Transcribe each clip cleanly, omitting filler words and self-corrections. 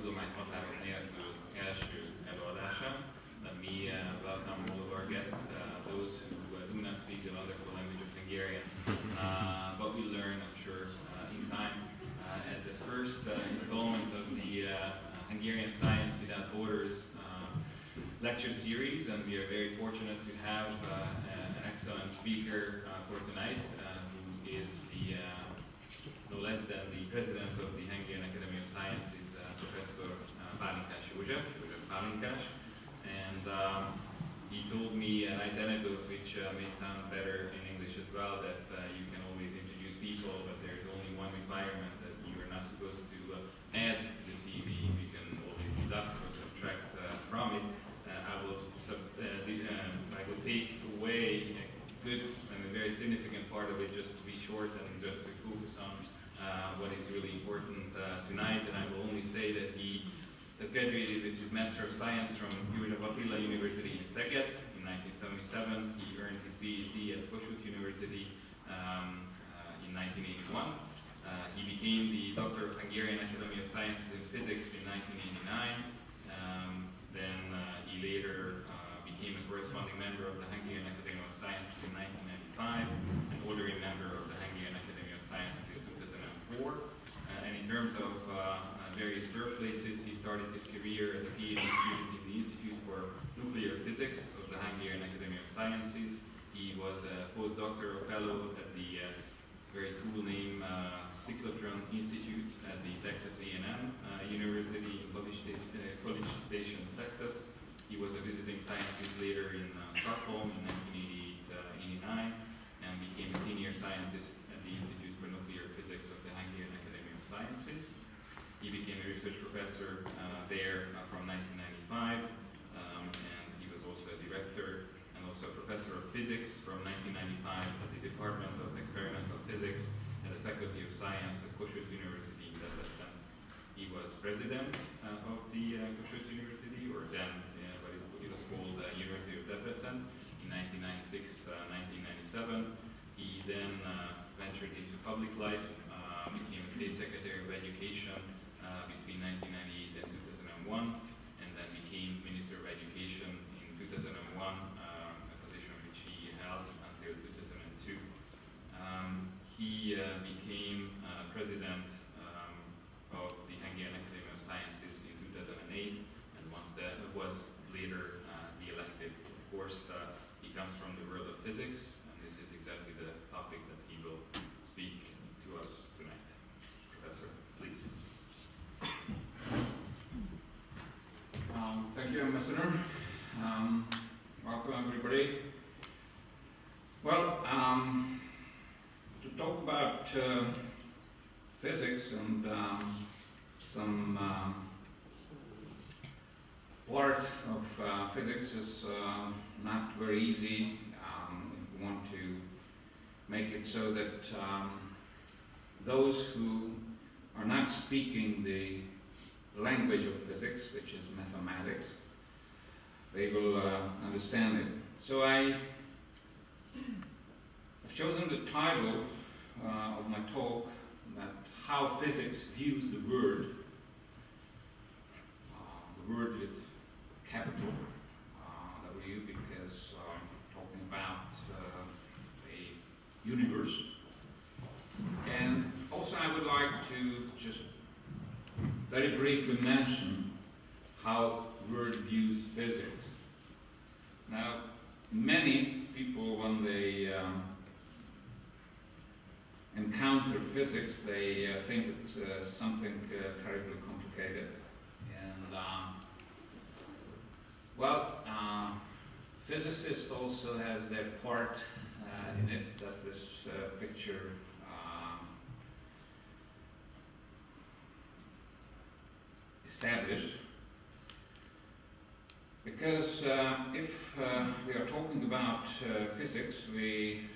tudomány határok nélkül első előadásán. Let me welcome all of our guests, those who do not speak the wonderful language of Hungarian, but we learn, I'm sure, in time. At the first installment of the Hungarian Science Without Borders lecture series, and we are very fortunate to have an excellent speaker for tonight, who is no less than the president of the Hungarian Academy of Sciences, Professor Pálinkás József Pálinkás. And he told me a nice anecdote which may sound better in English as well, that you can always introduce people, but there's only one requirement, that you are not supposed to add to the CV. You can always deduct or subtract from it. I will take away a good and a very significant part of it, just to be short and just to focus on what is really important tonight. And I will only say that he has graduated with his Master of Science from József Pálinkás University in Szeged in 1977. He earned his PhD at Kossuth University in 1981. He became the Doctor of Hungarian Academy of Sciences in Physics in 1989. Then he later became a corresponding member of the Hungarian Academy of Sciences in 1995, an honorary member of the Hungarian Academy of Sciences in 2004. And in terms of various birthplaces, he started his career as a PhD student in the Institute for Nuclear Physics of the Hungarian Academy of Sciences. He was a postdoctoral fellow at the very cool name Cyclotron Institute at the Texas A&M University in College Station, Texas. He was a visiting scientist later in Stockholm in 1988-89 and became a senior scientist at the Institute for Nuclear Physics of the Hungarian Academy of Sciences. He became a research professor there from 1995, and he was also a director and also a professor of physics from 1995 at the Department of Experimental Physics at the Faculty of Science at Kossuth University in Debrecen. He was president of the Kossuth University, or then what it was called University of Debrecen, in 1996-1997. He then ventured into public life, became a state secretary of education between 1998 and 2001, and then became Minister of Education in 2001, a position which he held until 2002. He became president of the Hungarian Academy of Sciences in 2008, and once that was later re-elected. Of course, he comes from the world of physics, and this is exactly the topic that he will speak to us tonight. Professor, please. Thank you, Ambassador. Welcome, everybody. Well, to talk about physics and some part of physics is not very easy. If we want to make it so that those who are not speaking the language of physics, which is mathematics, they will understand it. So I have chosen the title of my talk, that how physics views the word with capital W, because I'm talking about the universe. And also I would like to just very briefly mention how word views physics. Now, many people, when they encounter physics, they think it's something terribly complicated. And physicists also has their part in it, that this picture established. Because if we are talking about physics, we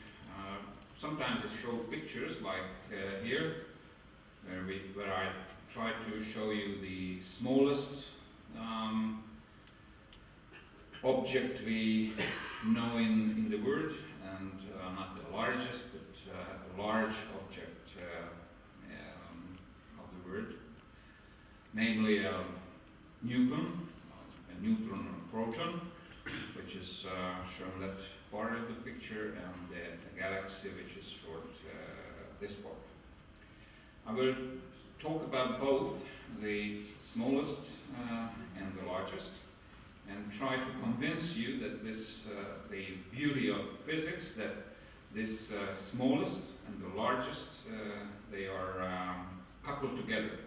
sometimes show pictures like here, where I try to show you the smallest object we know in the world, and not the largest, but a large object of the world, namely a neutron, a neutron or a proton, which is shown that part of the picture, and the galaxy, which is showed this part. I will talk about both the smallest and the largest, and try to convince you that the beauty of physics, that this smallest and the largest, they are coupled together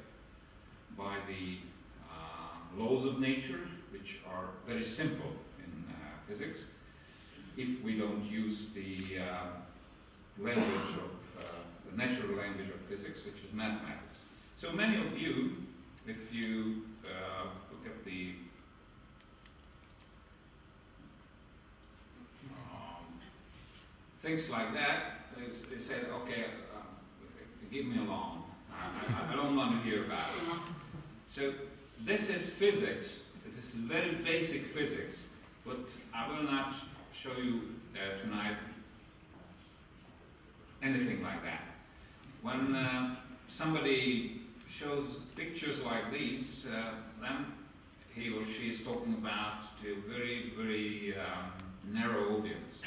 by the laws of nature, which are very simple in physics, if we don't use the language of the natural language of physics, which is mathematics. So many of you, if you look at the things like that, they said, okay, give me a loan. I don't want to hear about it. So this is physics. This is very basic physics, but I will not show you tonight anything like that. When somebody shows pictures like these, then he or she is talking about to a very, very narrow audience.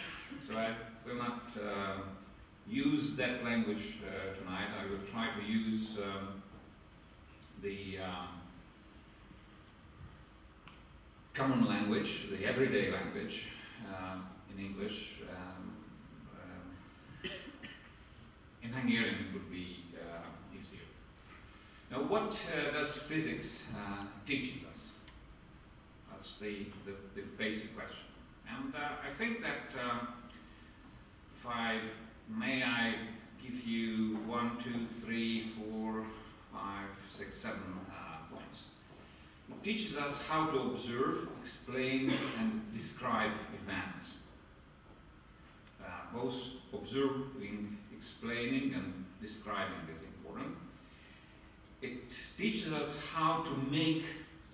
So I will not use that language tonight. I will try to use the common language, the everyday language in English. In Hungarian it would be easier. Now, what does physics teaches us? That's the basic question. And I think that if I give you 1, 2, 3, 4, 5, 6, 7 points. It teaches us how to observe, explain, and describe events. Both observing, explaining, and describing is important. It teaches us how to make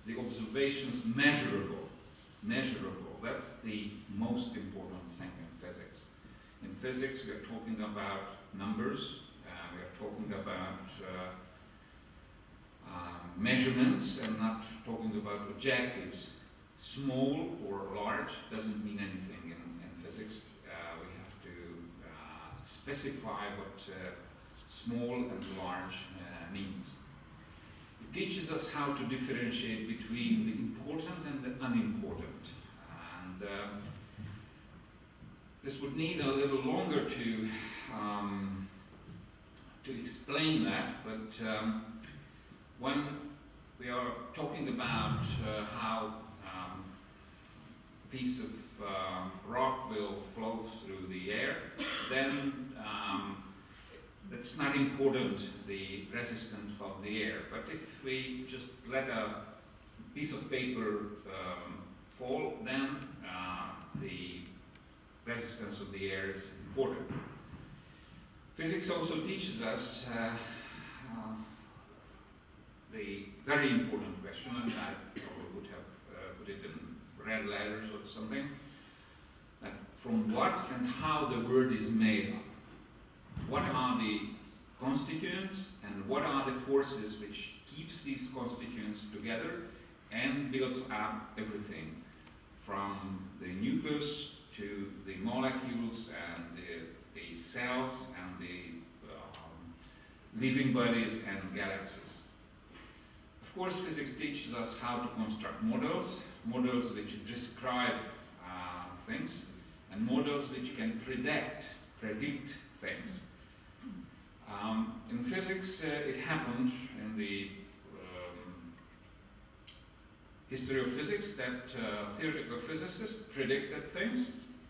the observations measurable. Measurable, that's the most important thing in physics. In physics, we are talking about numbers, we are talking about measurements, and not talking about objectives. Small or large doesn't mean anything in physics. We have to specify what small and large means. It teaches us how to differentiate between the important and the unimportant. And this would need a little longer to explain that, but when we are talking about how a piece of rock will flow through the air, then it's not important, the resistance of the air. But if we just let a piece of paper fall, then the resistance of the air is important. Physics also teaches us the very important question, and I probably would have put it in red letters or something, that from what and how the world is made of. What are the constituents and what are the forces which keeps these constituents together and builds up everything from the nucleus to the molecules and the cells and the living bodies and galaxies. Of course, physics teaches us how to construct models which describe things, and models which can predict things. In physics, it happened in the history of physics that theoretical physicists predicted things,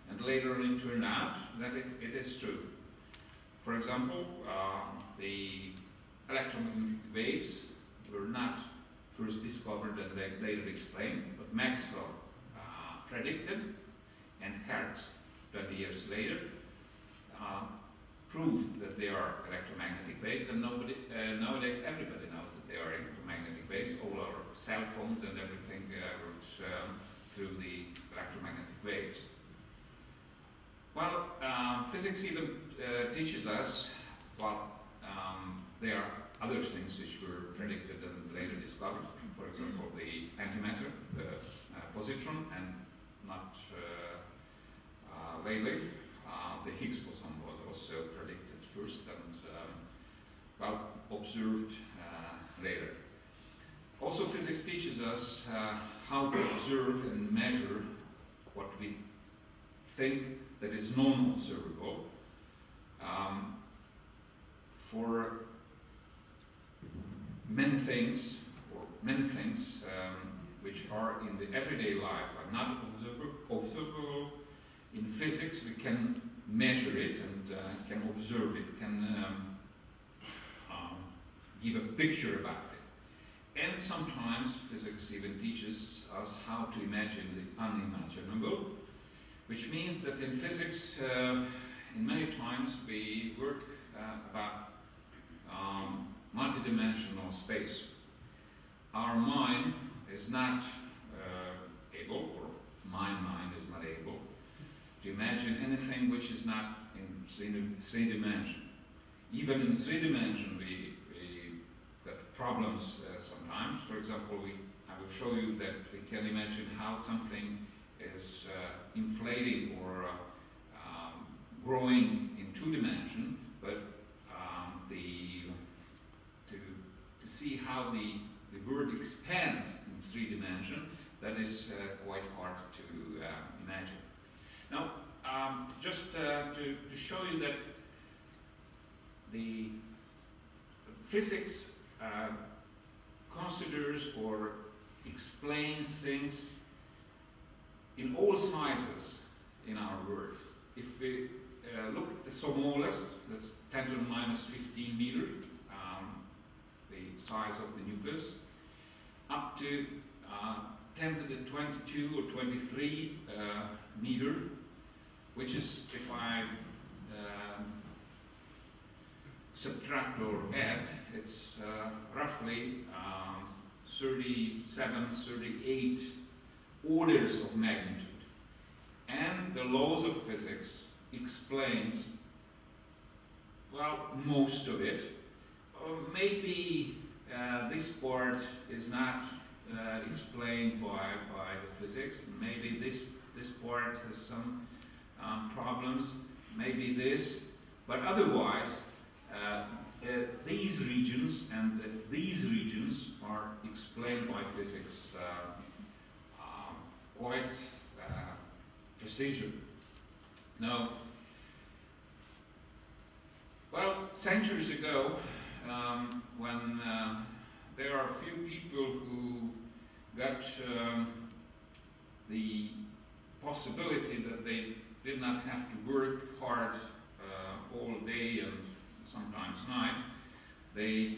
and later it turned out that it is true. For example, the electromagnetic waves were not first discovered and later explained, but Maxwell predicted, and Hertz, 20 years later, proved that they are electromagnetic waves, and nowadays everybody knows that they are electromagnetic waves. All our cell phones and everything works through the electromagnetic waves. Well, physics even teaches us, there are other things which were predicted and later discovered. For example, the antimatter, the positron, and not lately, the Higgs boson was also predicted first and observed later. Also, physics teaches us how to observe and measure what we think that is non-observable. For many things, which are in the everyday life are not observable. In physics, we can measure it and can observe it, can give a picture about it. And sometimes physics even teaches us how to imagine the unimaginable, which means that in physics, in many times we work about multidimensional space. Our mind is not able, or my mind is not able, to imagine anything which is not in three dimension. Even in three dimension, we get problems sometimes. For example, I will show you that we can imagine how something is inflating or growing in two dimension, but to see how the world expands in three dimension, that is quite hard to imagine. Now, just to show you that the physics considers or explains things in all sizes in our world. If we look at the smallest, that's 10 to the minus 15 meter, the size of the nucleus, up to 10 to the 22 or 23 meter, which is, if I subtract or add, it's roughly 37, 38 orders of magnitude. And the laws of physics explains, well, most of it. Maybe this part is not explained by the physics. Maybe this part has some problems. Maybe this, but otherwise, these regions and these regions are explained by physics quite precision. Now, well, centuries ago, when there are a few people who got the possibility that they did not have to work hard all day and sometimes night, they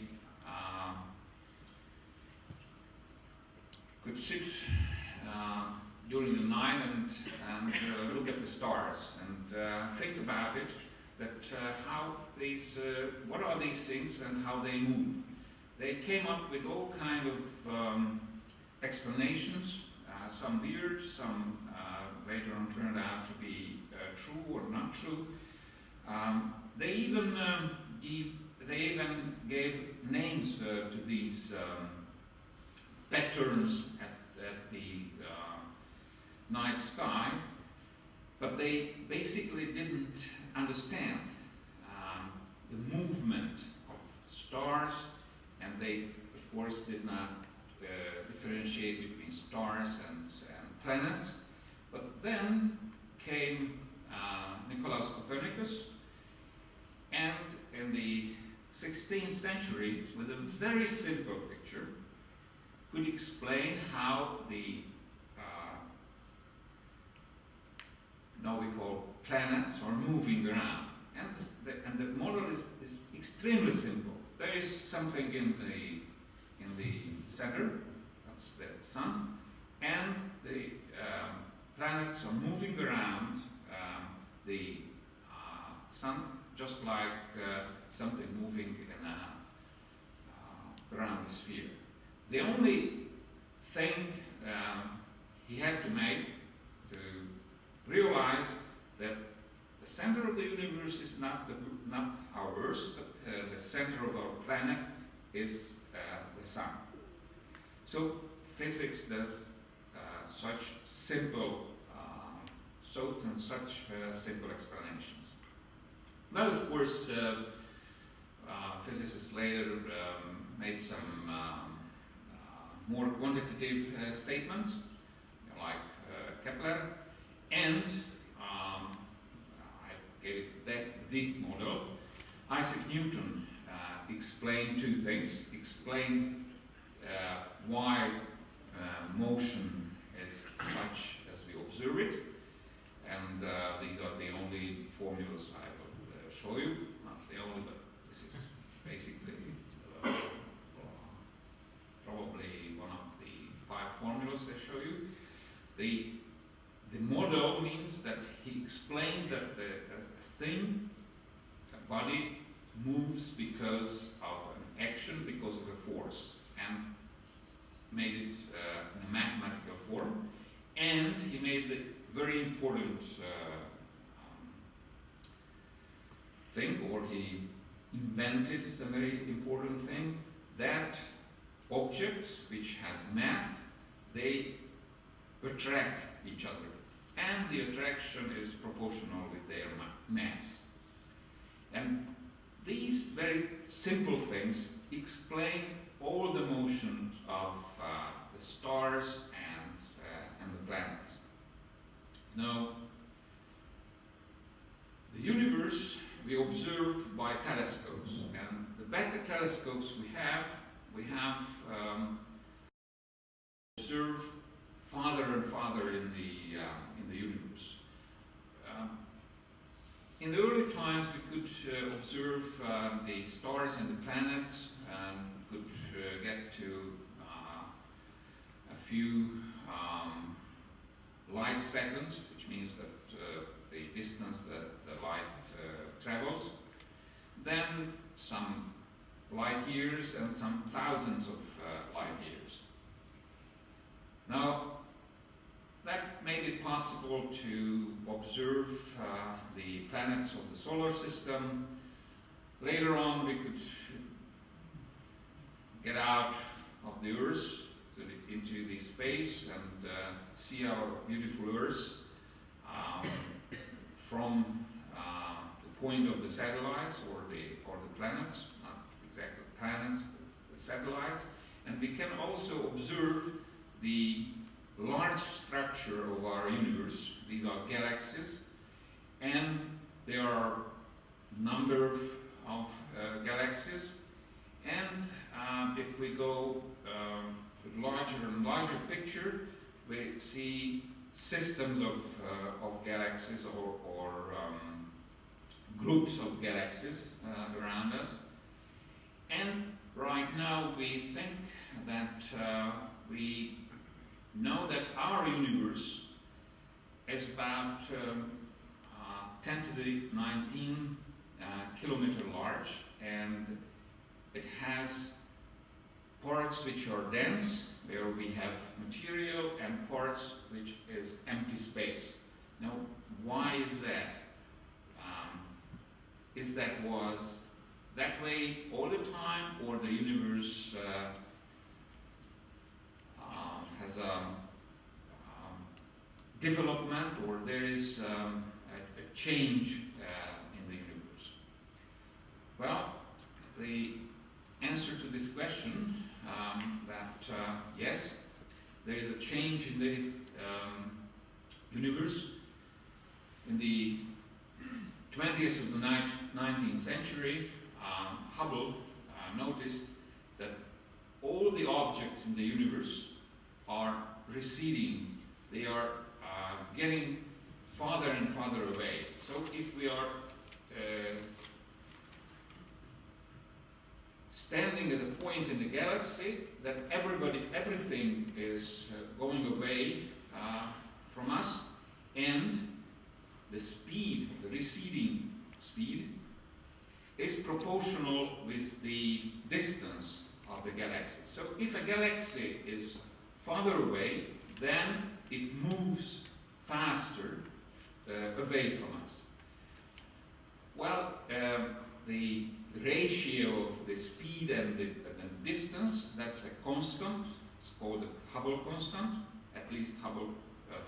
could sit during the night and look at the stars and think about it, that how these, what are these things and how they move. They came up with all kind of explanations, some weird, some later on turned out to be true or not true. They even gave names to these patterns at the night sky, but they basically didn't understand the movement of stars, and they, of course, did not differentiate between stars and planets. But then came Nicolaus Copernicus, and in the 16th century, with a very simple picture, could explain how the now we call planets are moving around. And the model is extremely simple. There is something in the center, that's the sun, and the planets are moving around the sun, just like something moving in around the sphere. The only thing he had to make to realize that the center of the universe is not our Earth, but the center of our planet is the sun. So physics does such simple simple explanations. Now, of course, physicists later made some more quantitative statements, like Kepler, and I gave the model. Isaac Newton explained two things. Explained why motion is such as we observe it, and these are the only formulas I will show you. Not the only, but this is basically probably one of the 5 formulas I show you. The model means that he explained that the thing, a body, moves because of an action, because of a force, and made it in a mathematical form. And he made the very important thing, or he invented the very important thing, that objects which has mass, they attract each other, and the attraction is proportional with their mass. And these very simple things explain all the motions of the stars and the planets. Now, the universe we observe by telescopes, and the better telescopes we have observe farther and farther in the universe. In the early times, we could observe the stars and the planets, and could get to a few light seconds, which means that the distance that the light travels. Then some light years and some thousands of light years. Now, that made it possible to observe the planets of the solar system. Later on, we could get out of the Earth into the space and see our beautiful Earth from the point of the satellites or the planets, not exactly planets, but the satellites. And we can also observe the large structure of our universe. These are galaxies, and there are a number of galaxies. And if we go to larger and larger picture, we see systems of galaxies or groups of galaxies around us. And right now we think that we know that our universe is about 10 to the 19 kilometer large, and it has parts which are dense, where we have material, and parts which is empty space. Now, why is that? Is that was that way all the time, or the universe has a development, or there is a change in the universe? Well, the answer to this question that yes, there is a change in the universe. In the 20th of the 19th century, Hubble noticed that all the objects in the universe are receding. They are getting farther and farther away. So if we are standing at a point in the galaxy that everything is going away from us, and the speed, the receding speed, is proportional with the distance of the galaxy. So if a galaxy is farther away, then it moves faster away from us. Well, the ratio of the speed and the distance, that's a constant. It's called the Hubble constant. At least Hubble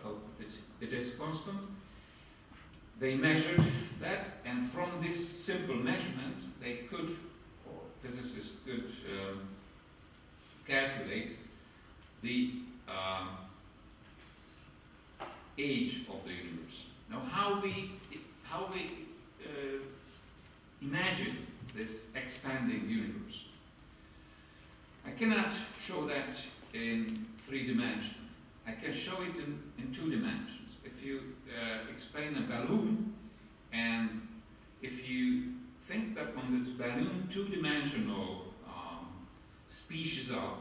thought that it is constant. They measured that, and from this simple measurement, they could, or physicists could, calculate the age of the universe. Now, how we imagine this expanding universe? I cannot show that in 3 dimensions. I can show it in 2 dimensions. If you explain a balloon, and if you think that on this balloon 2-dimensional species are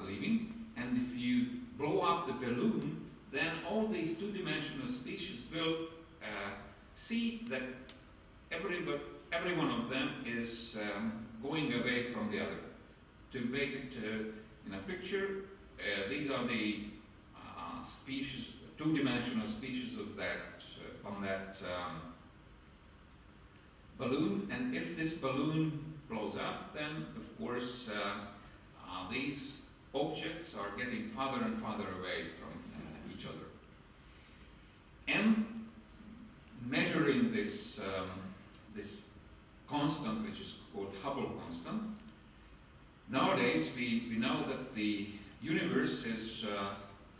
living, and if you blow up the balloon, then all these 2-dimensional species will see that every one of them is going away from the other. To make it in a picture, these are the species, 2-dimensional species of that on that balloon, and if this balloon blows up, then of course these objects are getting farther and farther away from each other. And measuring this this constant, which is called Hubble constant, nowadays we know that the universe is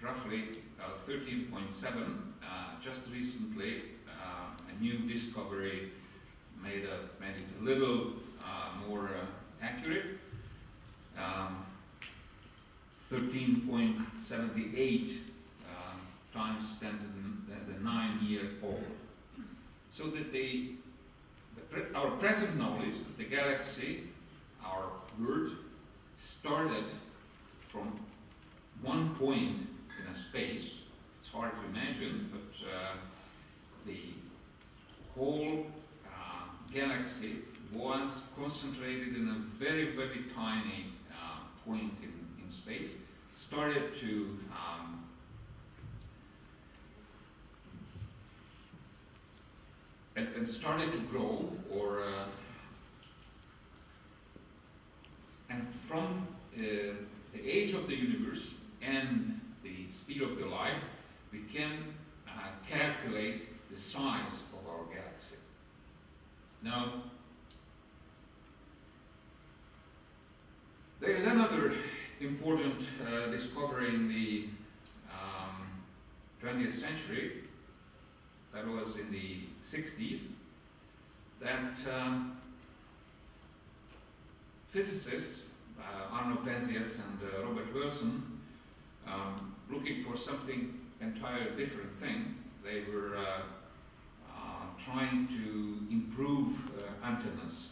roughly 13.7. Just recently, a new discovery made it a little more accurate. 13.78 times 10 to the 9-year-old. So that our present knowledge that the galaxy, our world, started from one point in a space. It's hard to imagine, but the whole galaxy was concentrated in a very, very tiny point in space, started to and started to grow, or and from the age of the universe and the speed of the light, we can calculate the size of our galaxy. Now, there is another important discovery in the 20th century, that was in the 60s, that physicists, Arno Penzias and Robert Wilson, looking for something entirely different thing. They were trying to improve antennas,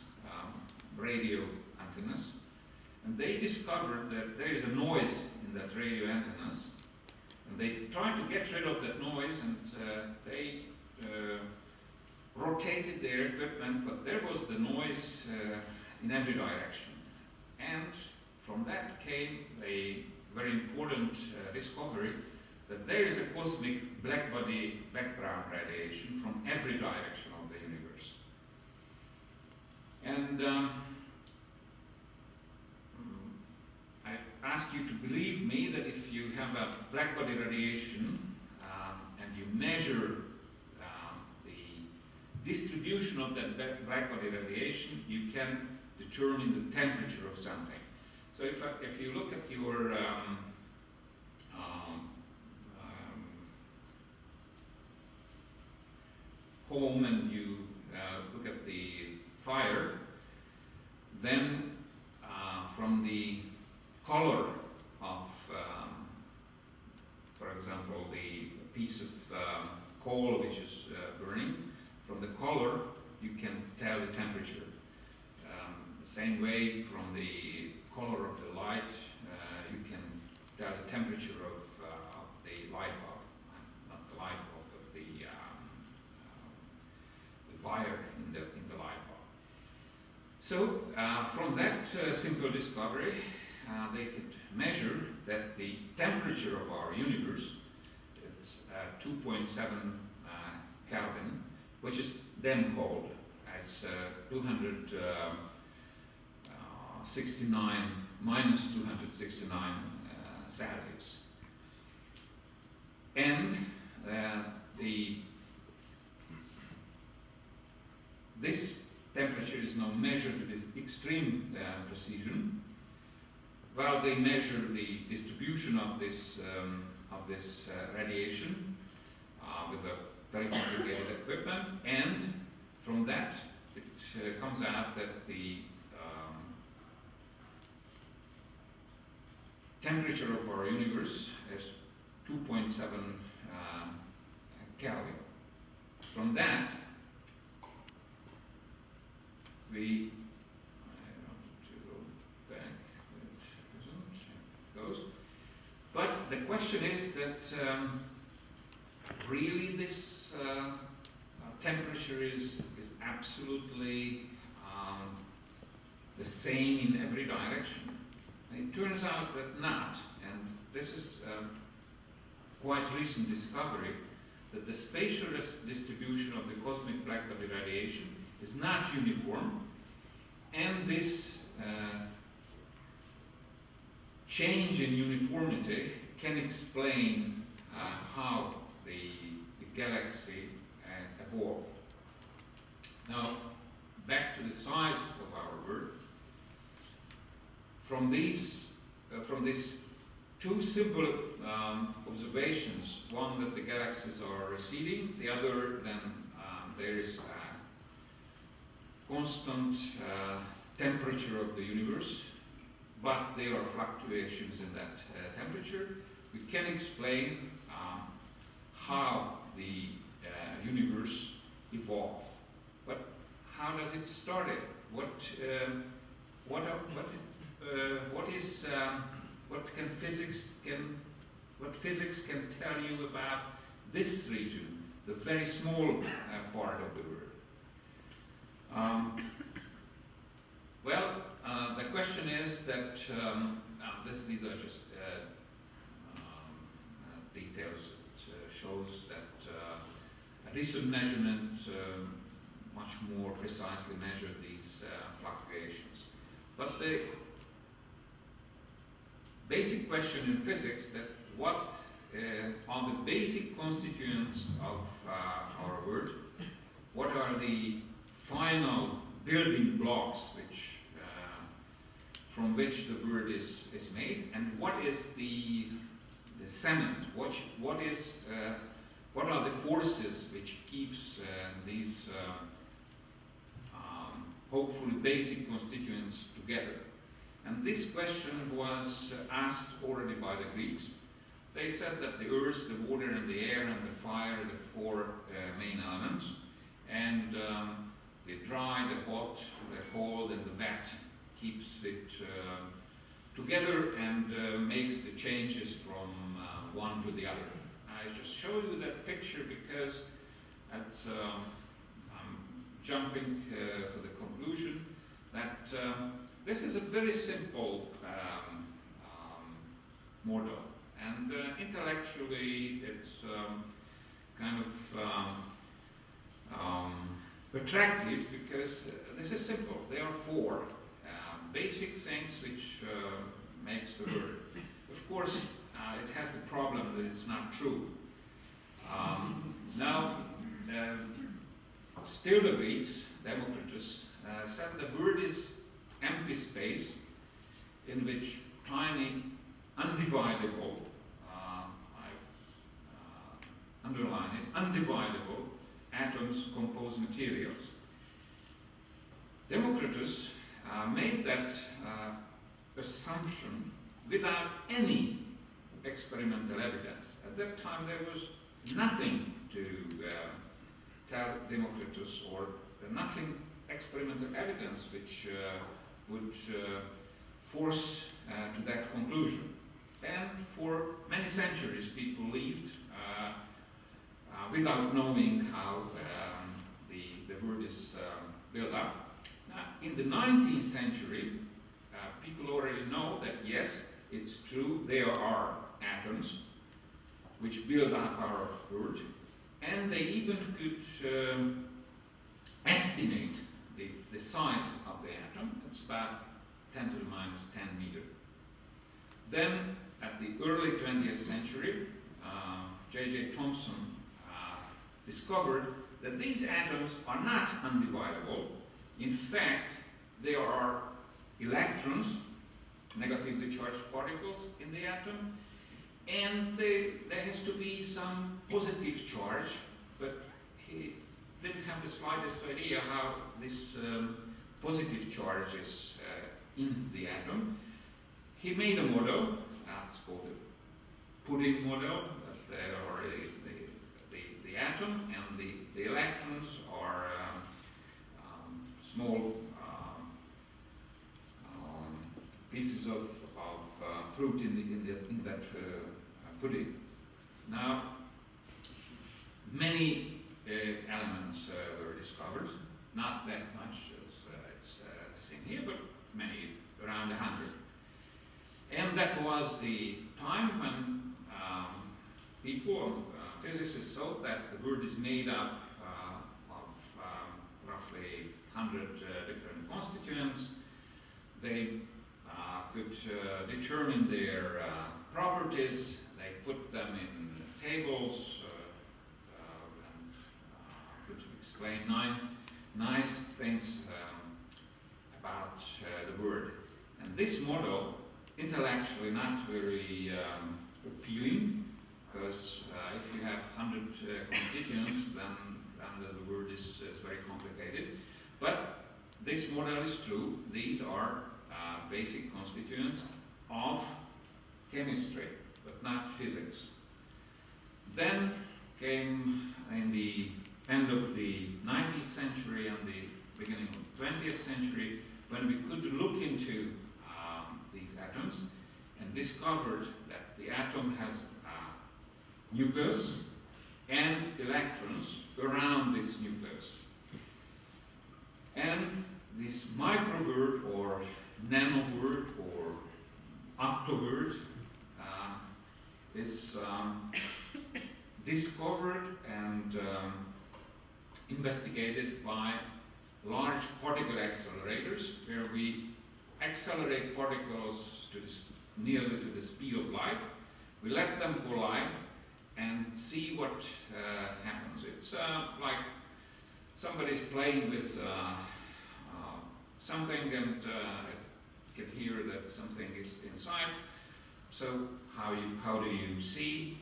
radio antennas, and they discovered that there is a noise in that radio antennas, and they tried to get rid of that noise, and they rotated their equipment, but there was the noise in every direction. And from that came a very important discovery that there is a cosmic black-body background radiation from every direction of the universe. And I ask you to believe me that if you have a black-body radiation and you measure the distribution of that black-body radiation, you can determine the temperature of something. So if you look at your home and you look at the fire, then from the color of, for example, the piece of coal which is burning, from the color you can tell the temperature. Same way, from the color of the light, you can tell the temperature of the light bulb, not the light bulb, but the wire in the light bulb. So, from that simple discovery, they could measure that the temperature of our universe is 2.7 Kelvin, which is then cold. It's 200 minus 269 Celsius. And this temperature is now measured with extreme precision, while they measure the distribution of this radiation with a very complicated equipment, and from that it comes out that the temperature of our universe is 2.7 Kelvin. From that, I want to go back, it goes. But the question is that really this temperature is absolutely the same in every direction. And it turns out that not, and this is quite recent discovery, that the spatial distribution of the cosmic black body radiation is not uniform, and this change in uniformity can explain how the galaxy evolved. Now, back to the size of our world. From these two simple observations, one that the galaxies are receding, the other then there is constant temperature of the universe, but there are fluctuations in that temperature. We can explain how the universe evolved. But how does it start? What physics can tell you about this region, the very small part of the world? The question is that these are just details. It shows that a recent measurement much more precisely measured these fluctuations. But the basic question in physics that what are the basic constituents of our world? What are the final building blocks from which the world is made, and what is the cement? What are the forces which keeps these hopefully basic constituents together? And this question was asked already by the Greeks. They said that the earth, the water, and the air, and the fire are the four main elements, and the dry, the hot, the cold, and the wet keeps it together and makes the changes from one to the other. I just show you that picture because I'm jumping to the conclusion that this is a very simple model, and intellectually it's kind of attractive because this is simple. There are four basic things which makes the world. Of course, it has the problem that it's not true. Still the Greeks, Democritus, said the world is empty space in which tiny, undividable, I underline it, undividable atoms compose materials. Democritus made that assumption without any experimental evidence. At that time there was nothing to tell Democritus, or nothing experimental evidence which would force to that conclusion. And for many centuries people lived without knowing how the world is built up. Now, in the 19th century, people already know that yes, it's true, there are atoms which build up our world, and they even could estimate the size of the atom. It's about 10 to the minus 10 meter. Then, at the early 20th century, J.J. Thomson discovered that these atoms are not undividable. In fact, there are electrons, negatively charged particles in the atom, and there has to be some positive charge, but he didn't have the slightest idea how this positive charge is in the atom. He made a model, it's called the pudding model, that are the atom and the electrons are small pieces of fruit in that pudding. Now, many elements were discovered, not that much as it's seen here, but many, around 100. And that was the time when people, physicists, thought that the world is made up of roughly 100 different constituents. They could determine their properties. They put them in tables and could explain nice things about the world. And this model, intellectually not very appealing, because if you have 100 constituents, then the world is very complicated. But this model is true. These are basic constituents of chemistry, but not physics. Then came, in the end of the 19th century and the beginning of the 20th century, when we could look into these atoms and discovered that the atom has a nucleus and electrons around this nucleus. And this microword or nanoword or octoword is discovered and investigated by large particle accelerators, where we accelerate particles nearly to the speed of light. We let them collide and see what happens. It's like somebody's playing with something and can hear that something is inside. So how do you see?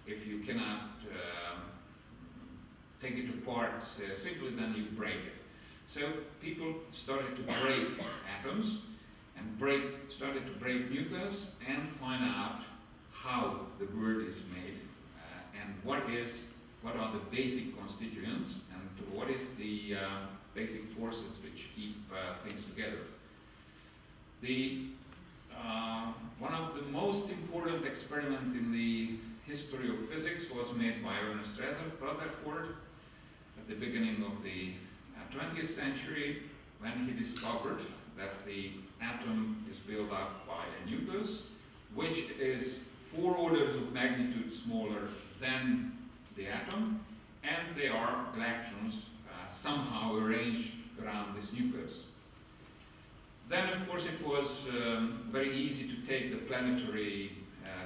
If you cannot take it apart simply, then you break it. So people started to break atoms and started to break nucleus and find out how the world is made and what are the basic constituents and what is the basic forces which keep things together. One of the most important experiments in the history of physics was made by Ernest Rutherford at the beginning of the 20th century, when he discovered that the atom is built up by a nucleus, which is 4 orders of magnitude smaller than the atom, and there are electrons somehow arranged around this nucleus. Then, of course, it was very easy to take the planetary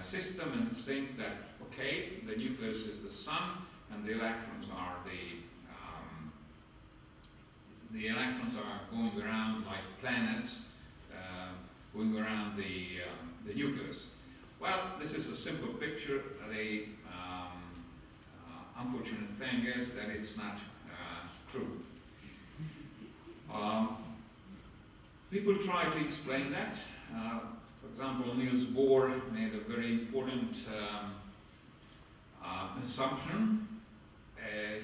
system and think that, okay, the nucleus is the sun, and the electrons are the electrons are going around like planets, going around the nucleus. Well, this is a simple picture. The unfortunate thing is that it's not true. People try to explain that. For example, Niels Bohr made a very important assumption.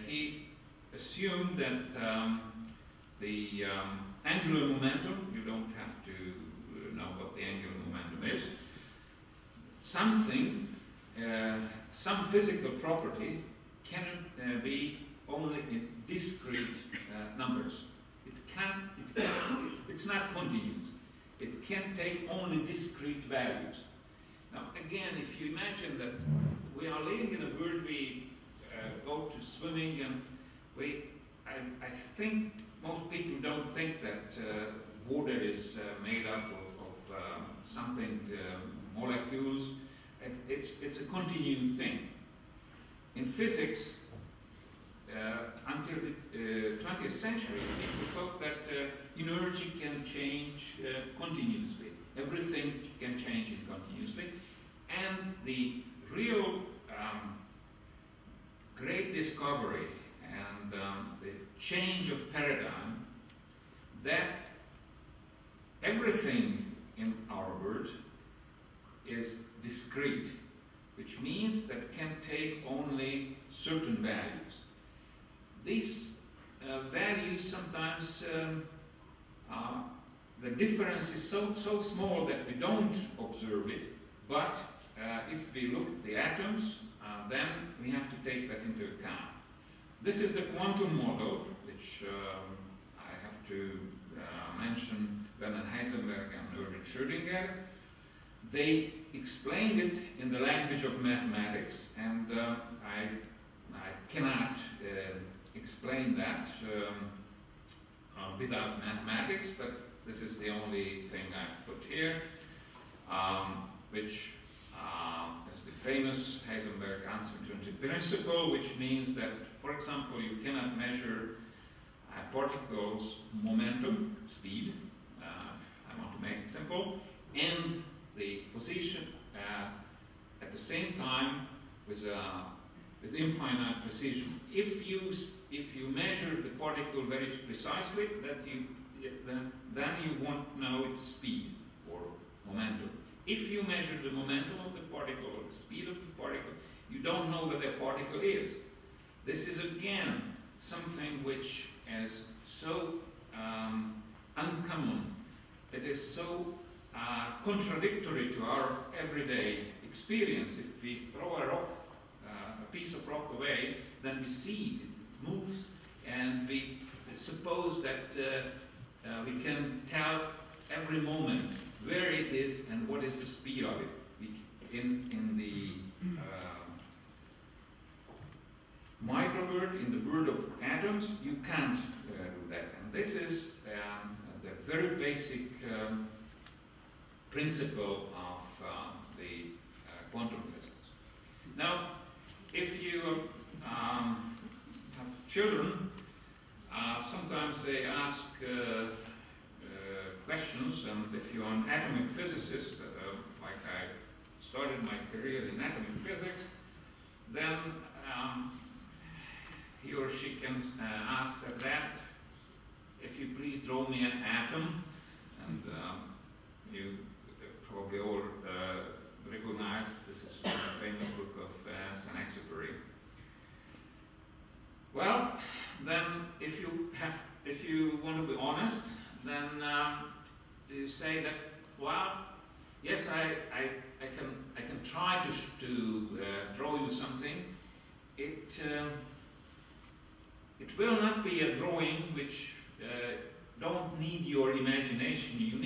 He assumed that the angular momentum, you don't have to know what the angular momentum is, some physical property can be only in discrete numbers. It's not continuous. It can take only discrete values. Now, again, if you imagine that we are living in a world, we go to swimming, and I think most people don't think that water is made up of something, molecules. It's a continuing thing. In physics, until the 20th century, people thought that energy can change continuously. Everything can change continuously. And the real great discovery and the change of paradigm, that everything in our world is discrete, which means that it can take only certain values. These values sometimes the difference is so small that we don't observe it, but if we look at the atoms, then we have to take that into account. This is the quantum model, which I have to mention Werner Heisenberg and Erwin Schrödinger. They explained it in the language of mathematics, and I cannot explain that without mathematics, but this is the only thing I've put here, which is the famous Heisenberg uncertainty principle, which means that, for example, you cannot measure a particle's momentum, speed, I want to make it simple, and the position at the same time with infinite precision. If you measure the particle very precisely, then you won't know its speed or momentum. If you measure the momentum of the particle or the speed of the particle, you don't know where the particle is. This is again something which is so uncommon. It is so contradictory to our everyday experience. If we throw a rock, a piece of rock away, then we see it moves, and we suppose that we can tell every moment where it is and what is the speed of it. In the micro world, in the world of atoms, you can't do that. And this is the very basic principle of the quantum physics. Now, if you have children, sometimes they ask questions, and if you're an atomic physicist, like I started my career in atomic physics, then he or she can ask that, if you please draw me an atom, and you probably all recognize this is from the famous book of Saint-Exupéry. Well, then if you want to be honest, then you say that, well, yes, I can try to draw you something. It will not be a drawing which don't need your imagination. You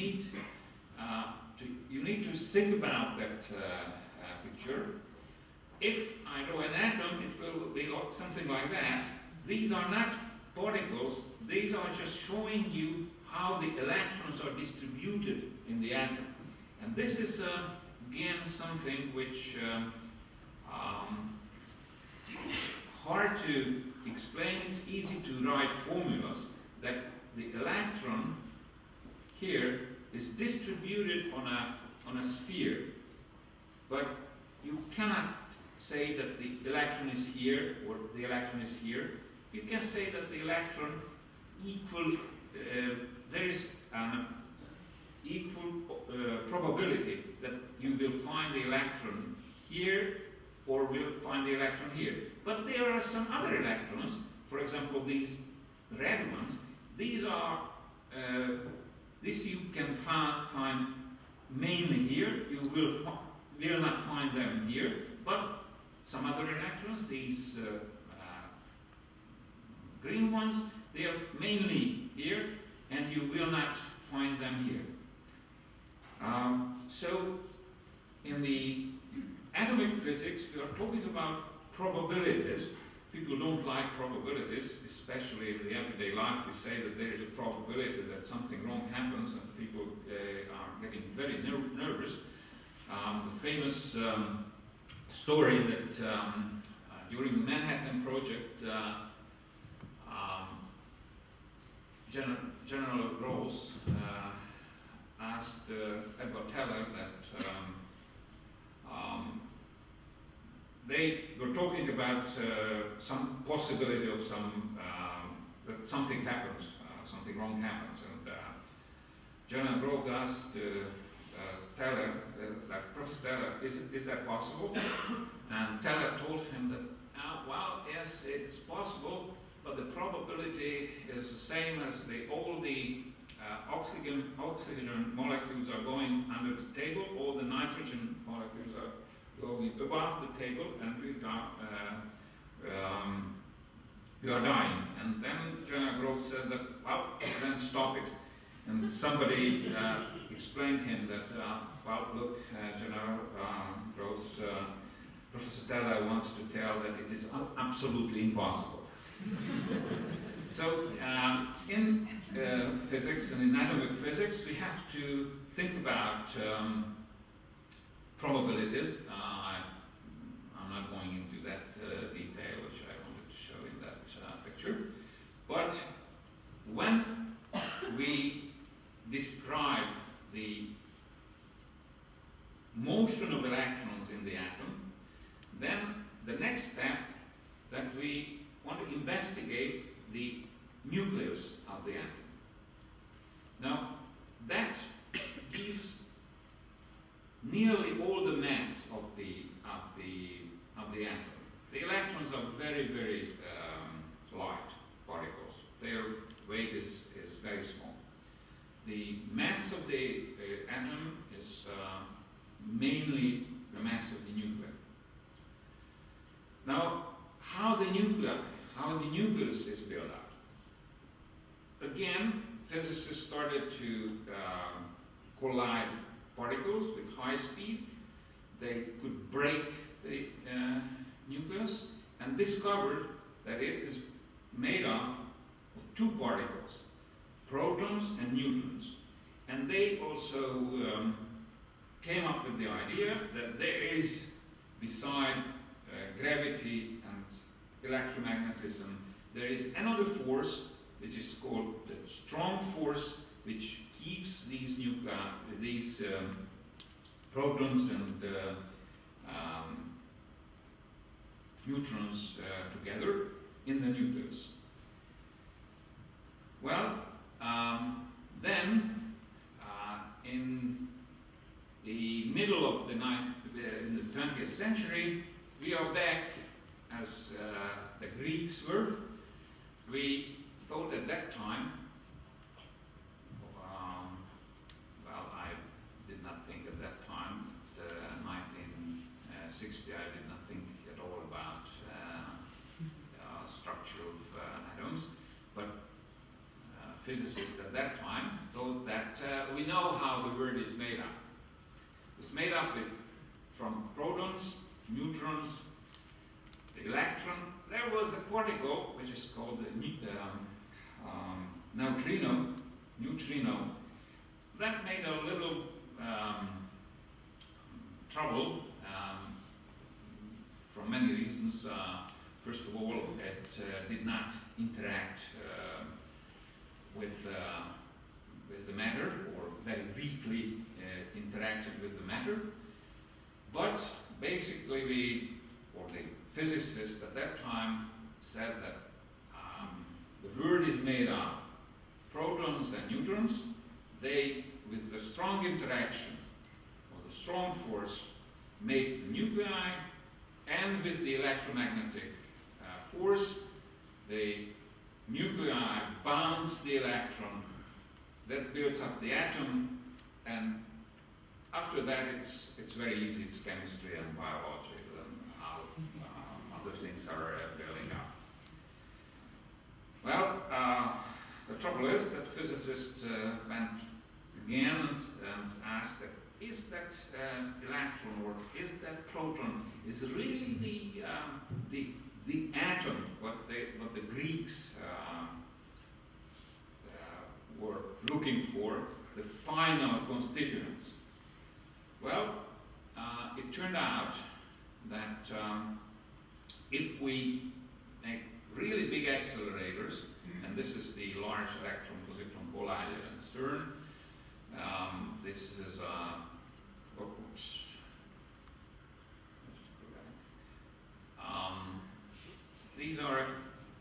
need to think about that picture. If I draw an atom, it will be something like that. These are not particles. These are just showing you how the electrons are distributed in the atom. And this is, again, something which hard to explain. It's easy to write formulas that the electron here is distributed on a sphere, but you cannot say that the electron is here or the electron is here. You can say that the electron there is an equal probability that you will find the electron here or will find the electron here. But there are some other electrons, for example these red ones. These are this you can find mainly here. You will not find them here, but some other electrons, these green ones, they are mainly here, and you will not find them here. So, in the atomic physics, we are talking about probabilities, people don't like probabilities, especially in the everyday life. We say that there is a probability that something wrong happens, and people are getting very nervous. The famous story that during the Manhattan Project, General Gross asked Edward Teller that they were talking about some possibility of that something happens, something wrong happens, and General Gross asked Teller, Professor Teller, is that possible? And Teller told him that, well, yes, it's possible, but the probability is the same as all the oxygen molecules are going under the table, all the nitrogen molecules are going above the table, and we are dying. And then General Gross said that, well, then stop it. And somebody explained him that, well, look, General Gross, Professor Teller wants to tell that it is absolutely impossible. So in physics and in atomic physics, we have to think about probabilities. I'm not going into that detail, which I wanted to show in that picture. But when we describe the motion of electrons in the atom, then the next step that we want to investigate the nucleus of the atom. Now, that gives nearly all the mass of the atom. The electrons are very, very light particles. Their weight is very small. The mass of the atom is mainly the mass of the nucleus. Now, how the nucleus is built up. Again, physicists started to collide particles with high speed. They could break the nucleus and discovered that it is made up of two particles, protons and neutrons. And they also came up with the idea that there is, beside gravity and electromagnetism, there is another force which is called the strong force, which keeps these protons and neutrons together in the nucleus. Well, then in the middle of the 20th century, we are back as the Greeks were. We thought at that time, well, I did not think at that time, 1960, I did not think at all about structure of atoms, but physicists at that time thought that we know how the world is made up. It's made up from protons, neutrons, the electron. There was a particle which is called the neutrino, that made a little trouble for many reasons. First of all, it did not interact with the matter, or very weakly interacted with the matter. But basically, the physicists at that time said that the world is made of protons and neutrons. They, with the strong interaction or the strong force, make the nuclei, and with the electromagnetic force, the nuclei bounce the electron. That builds up the atom, and after that it's very easy. It's chemistry and biology and how other things are building up. Well, the trouble is that physicists went again and asked that, is that electron or is that proton is really the the atom, what the Greeks were looking for, the final constituents. Well, it turned out that if we make really big accelerators, and this is the Large Electron-Positron Collider in CERN, this is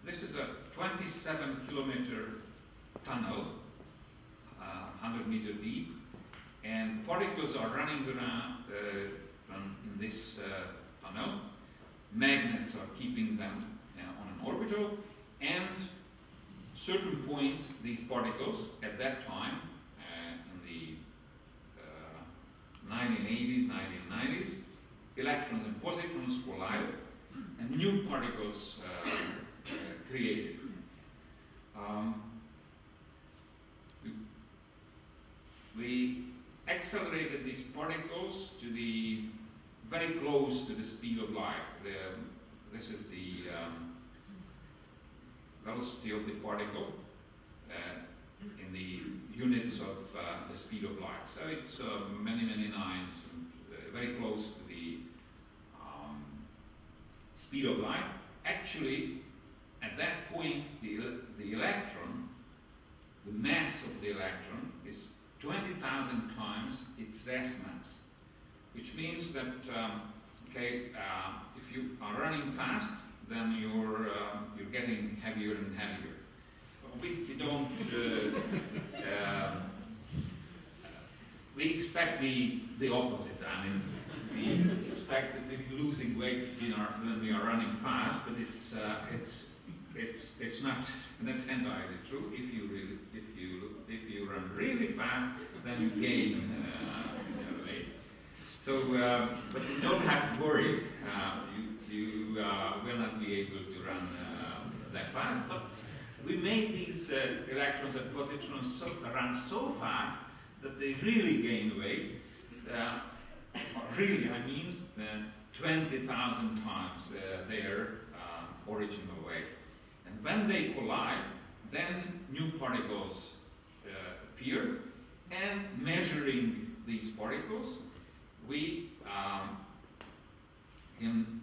this is a 27-kilometer tunnel, 100 meter deep, and particles are running around in this tunnel. Magnets are keeping them on an orbital, and certain points, these particles at that time, in the 1980s, 1990s, electrons and positrons collided, and new particles created. We accelerated these particles to the very close to the speed of light. This is the velocity of the particle in the units of the speed of light. So it's many, many nines, and, very close to the speed of light. Actually, at that point, the electron, the mass of the electron is 20,000 times its rest mass, which means that if you are running fast, then you're getting heavier and heavier. We don't. We expect the opposite. I mean, we expect that we're losing weight when we are running fast, but it's not. And that's entirely true. If you run really fast, then you gain weight. So, but you don't have to worry. You will not be able to run that fast. But we made these electrons and positrons run so fast that they really gain weight. Really, I mean 20,000 times their original weight. And when they collide, then new particles appear, and measuring these particles, we can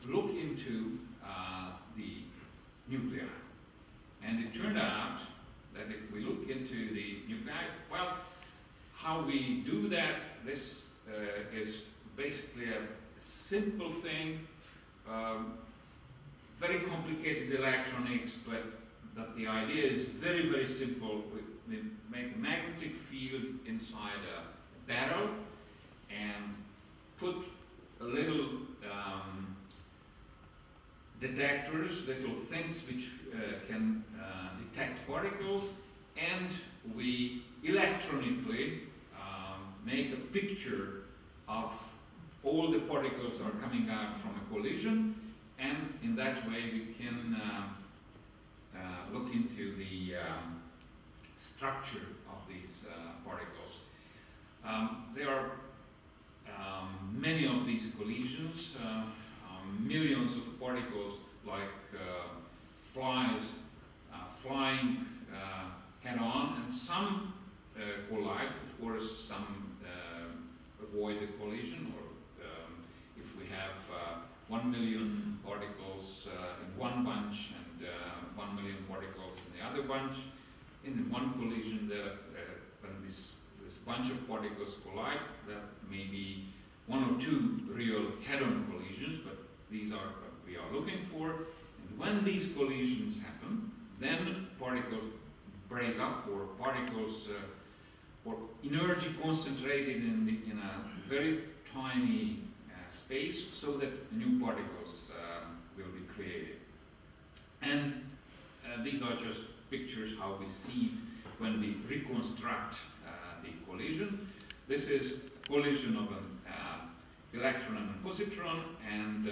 look into the nuclei. And it turned out that if we look into the nuclei, well, how we do that, this is basically a simple thing, very complicated electronics, but that the idea is very, very simple. We make a magnetic field inside a barrel and put a little detectors, little things which can detect particles, and we electronically make a picture of all the particles are coming out from a collision, and in that way we can look into the structure of these particles. There are many of these collisions, millions of particles like flies flying head-on, and some collide. Of course, some avoid the collision, or if we have 1 million particles in one bunch and 1 million particles in the other bunch, in one collision, when this bunch of particles collide, that may be one or two real head-on collisions, but these are what we are looking for. And when these collisions happen, then particles break up, or particles or energy concentrated in a very tiny space, so that new particles will be created. And these are just pictures how we see it when we reconstruct the collision. This is collision of an electron and a positron, and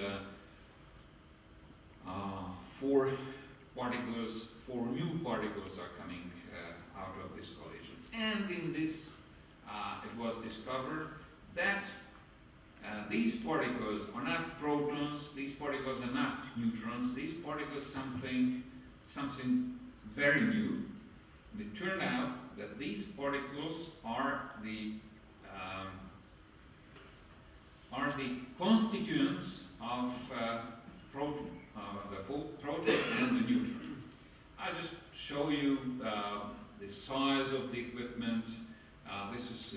four new particles are coming out of this collision. And in this, it was discovered that these particles are not protons, these particles are not neutrons, these particles something very new. And it turned out that these particles are the constituents of proton, the proton and the neutron. I'll just show you the size of the equipment. This is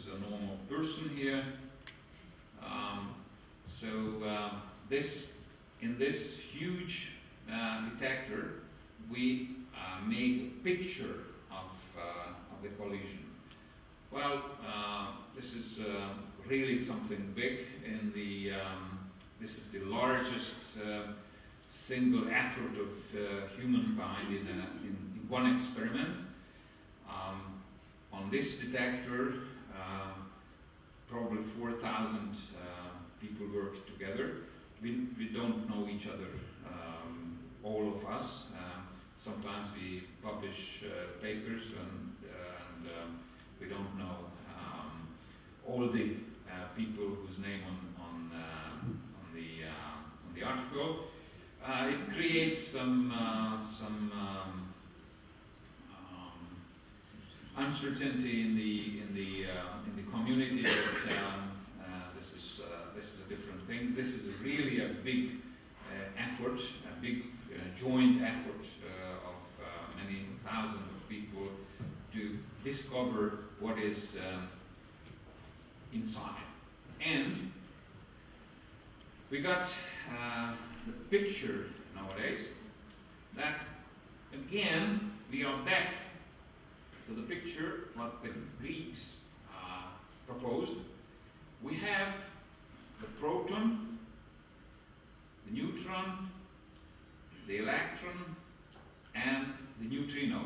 a normal person here. In this huge detector, we make a picture of the collision. Well, this is really something big. This is the largest single effort of humankind in one experiment. On this detector, probably 4,000 people worked together. We don't know each other, all of us. Sometimes we publish papers and we don't know all the people whose name on the article. It creates some uncertainty in the community that this is a different thing. This is really a big effort, a big joint effort of many thousands of people to discover what is inside. And we got the picture nowadays that again we are back to the picture what the Greeks proposed. We have the proton, the neutron, the electron, and the neutrino.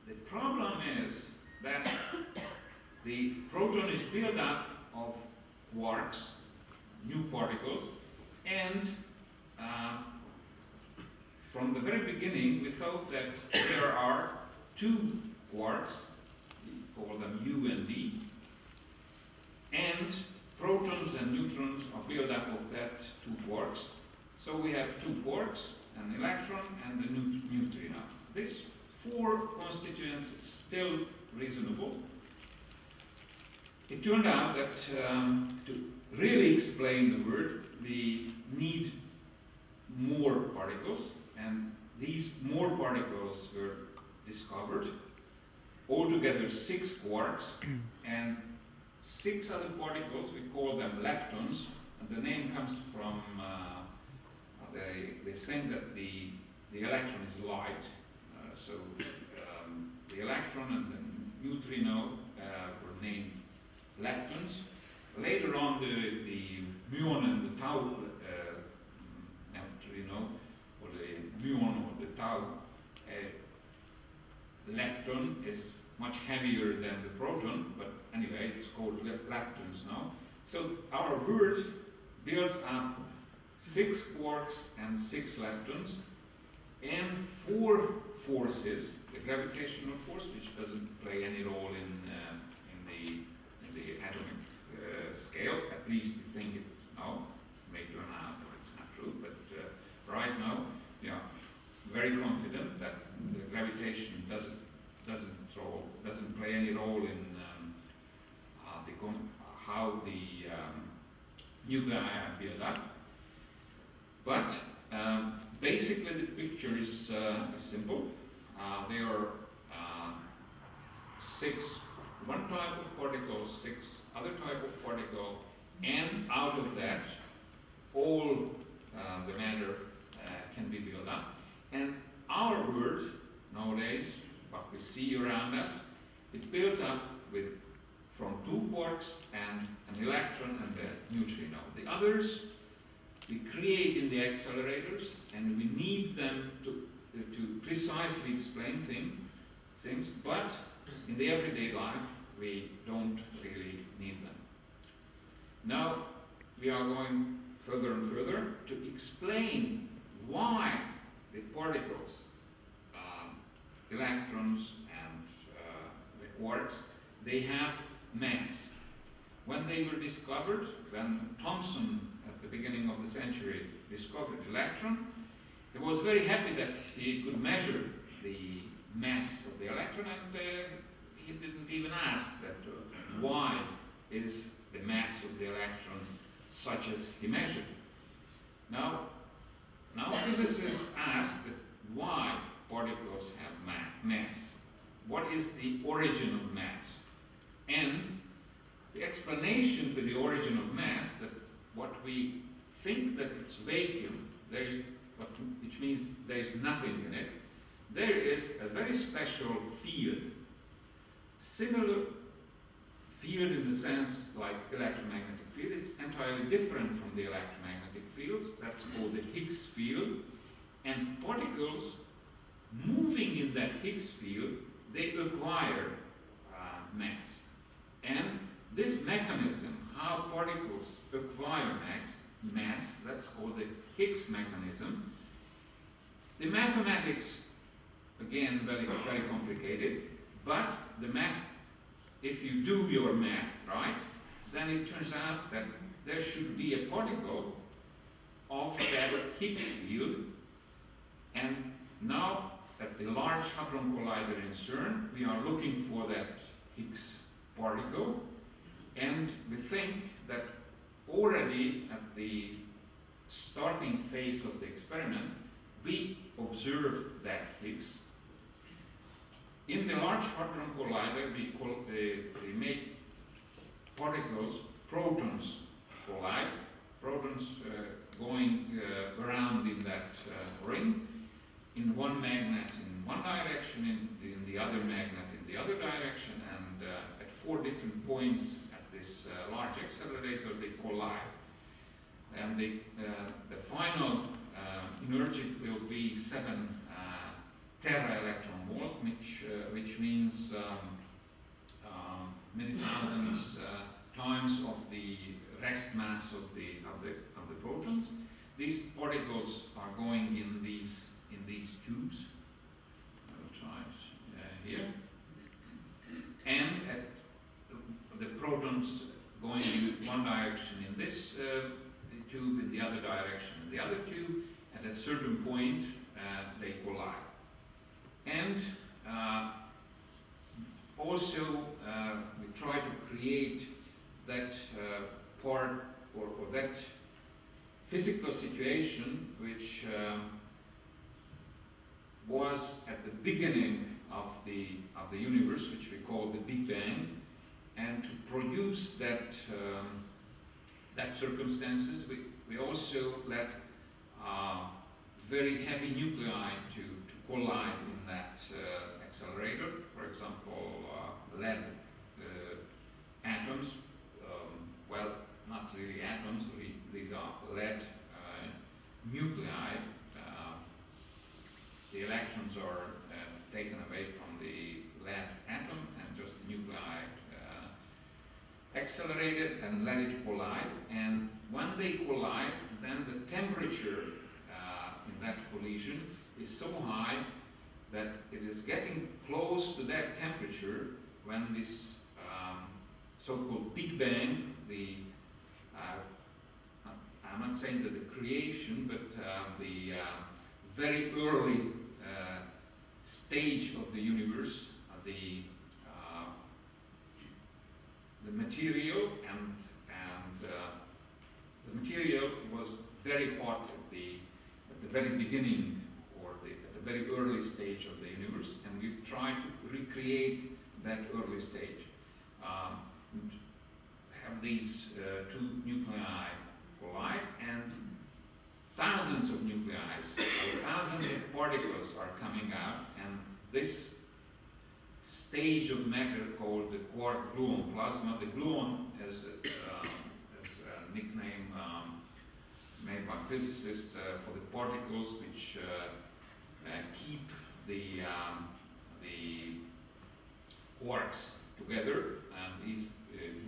The problem is that the proton is built up of quarks, new particles, and from the very beginning we thought that there are two quarks, we call them U and D, and protons and neutrons are built up of that two quarks. So we have two quarks, an electron and a neutrino. These four constituents is still reasonable. It turned out that to really explain the world, we need more particles, and these more particles were discovered. Altogether 6 quarks and 6 other particles, we call them leptons, and the name comes from they think that the electron is light, so the electron and the neutrino were named leptons. Later on, the muon and the tau neutrino, or the muon or the tau lepton is much heavier than the proton, but anyway, it's called leptons now. So our word builds up 6 quarks and 6 leptons, and 4 forces, the gravitational force, which doesn't play any role in the atomic scale, at least we think it now, may turn out it's not true, but right now, we are very confident that the gravitation doesn't play any role in how the nuclei are built up. But basically the picture is simple. There are 1 type of particle, 6 other type of particle, and out of that all the matter can be built up. And our world nowadays, what we see around us, it builds up from 2 quarks and an electron and a neutrino. The others we create in the accelerators, and we need them to precisely explain things, but in the everyday life we don't really need them. Now we are going further and further to explain why the particles, electrons and the quarks, they have mass. when they were discovered, when Thomson at the beginning of the century discovered the electron, he was very happy that he could measure the mass of the electron, and he didn't even ask that why is the mass of the electron such as he measured. Now physicists ask that why particles have mass. What is the origin of mass? And the explanation to the origin of mass, that what we think that it's vacuum, which means there is nothing in it, there is a very special field, similar field in the sense like electromagnetic field. It's entirely different from the electromagnetic fields. That's called the Higgs field. And particles moving in that Higgs field, they acquire mass. And this mechanism, how particles acquire mass, that's called the Higgs mechanism. The mathematics, again, very, very complicated, but the math, if you do your math right, then it turns out that there should be a particle of that Higgs field. And now, at the Large Hadron Collider in CERN, we are looking for that Higgs particle, and we think that already at the starting phase of the experiment, we observed that Higgs. In the Large Hadron Collider, we make particles, protons collide, protons going around in that ring, in one magnet in one direction, in the other magnet in the other direction, and at 4 different points at this large accelerator they collide. And the final energy will be 7 tera electron volt, which means many thousands times of the rest mass of the protons. These particles are going in these tubes, times here, and at the protons going in one direction in this tube, in the other direction in the other tube, at a certain point they collide. And also we try to create that part or that physical situation which was at the beginning of the universe, which we call the Big Bang, and to produce that circumstances, we also let very heavy nuclei to collide in that accelerator. For example, lead atoms. Well, not really atoms. These are lead nuclei. The electrons are taken away from the lead atom, and just the nuclei accelerated and let it collide. And when they collide, then the temperature in that collision is so high that it is getting close to that temperature when this so-called Big Bang, I'm not saying that the creation, but the very early stage of the universe, the material and the material was very hot at the very beginning, or at the very early stage of the universe, and we try to recreate that early stage. Have these 2 nuclei collide, and thousands of nuclei, or thousands of particles are coming out, and this stage of matter called the quark-gluon plasma. The gluon is a nickname made by physicists for the particles which keep the quarks together. And these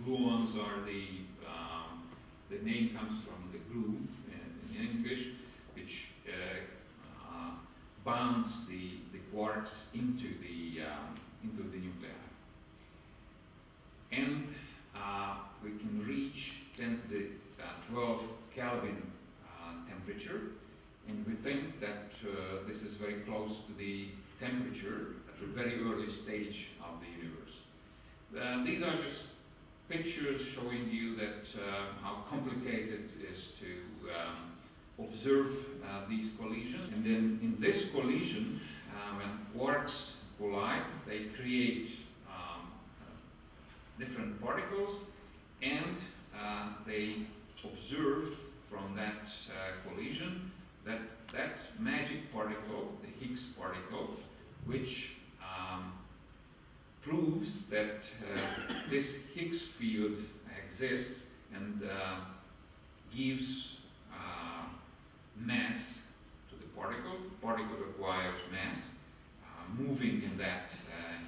gluons are the name comes from the glue in English, which bonds the quarks into the nuclei. And we can Kelvin temperature, and we think that this is very close to the temperature at a very early stage of the universe. These are just pictures showing you that how complicated it is to observe these collisions. And then in this collision, when quarks collide, they create different particles, and they observed from that collision that magic particle, the Higgs particle, which proves that this Higgs field exists and gives mass to the particle. The particle requires mass moving in that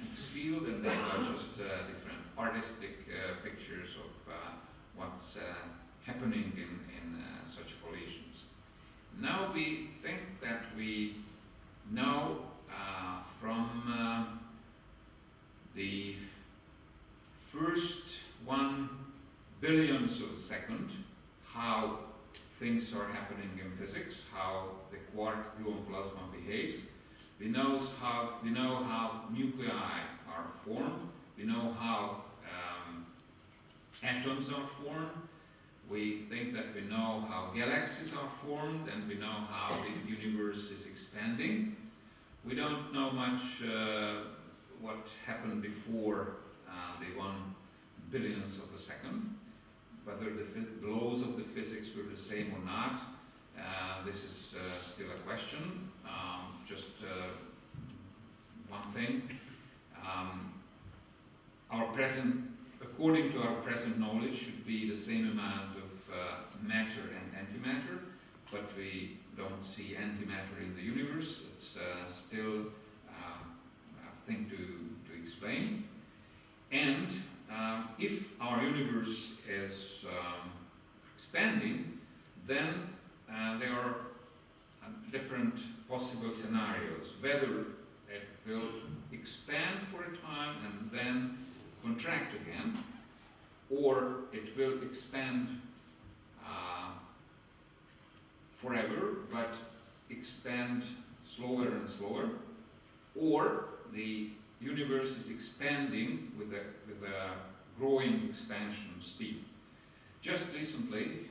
Higgs field, and they are just different artistic pictures of what's happening in such collisions. Now we think that we know from the first 1 billionth of a second how things are happening in physics, how the quark gluon plasma behaves. We know how nuclei are formed. We know how atoms are formed. We think that we know how galaxies are formed, and we know how the universe is expanding. We don't know much what happened before the 1 billionth of a second, whether the laws of the physics were the same or not. This is still a question. Just one thing. According to our present knowledge, should be the same amount of matter and antimatter, but we don't see antimatter in the universe. It's still a thing to explain. And if our universe is expanding, then there are different possible scenarios. Whether it will expand for a time and then contract again, or it will expand forever, but expand slower and slower, or the universe is expanding with a growing expansion speed. Just recently,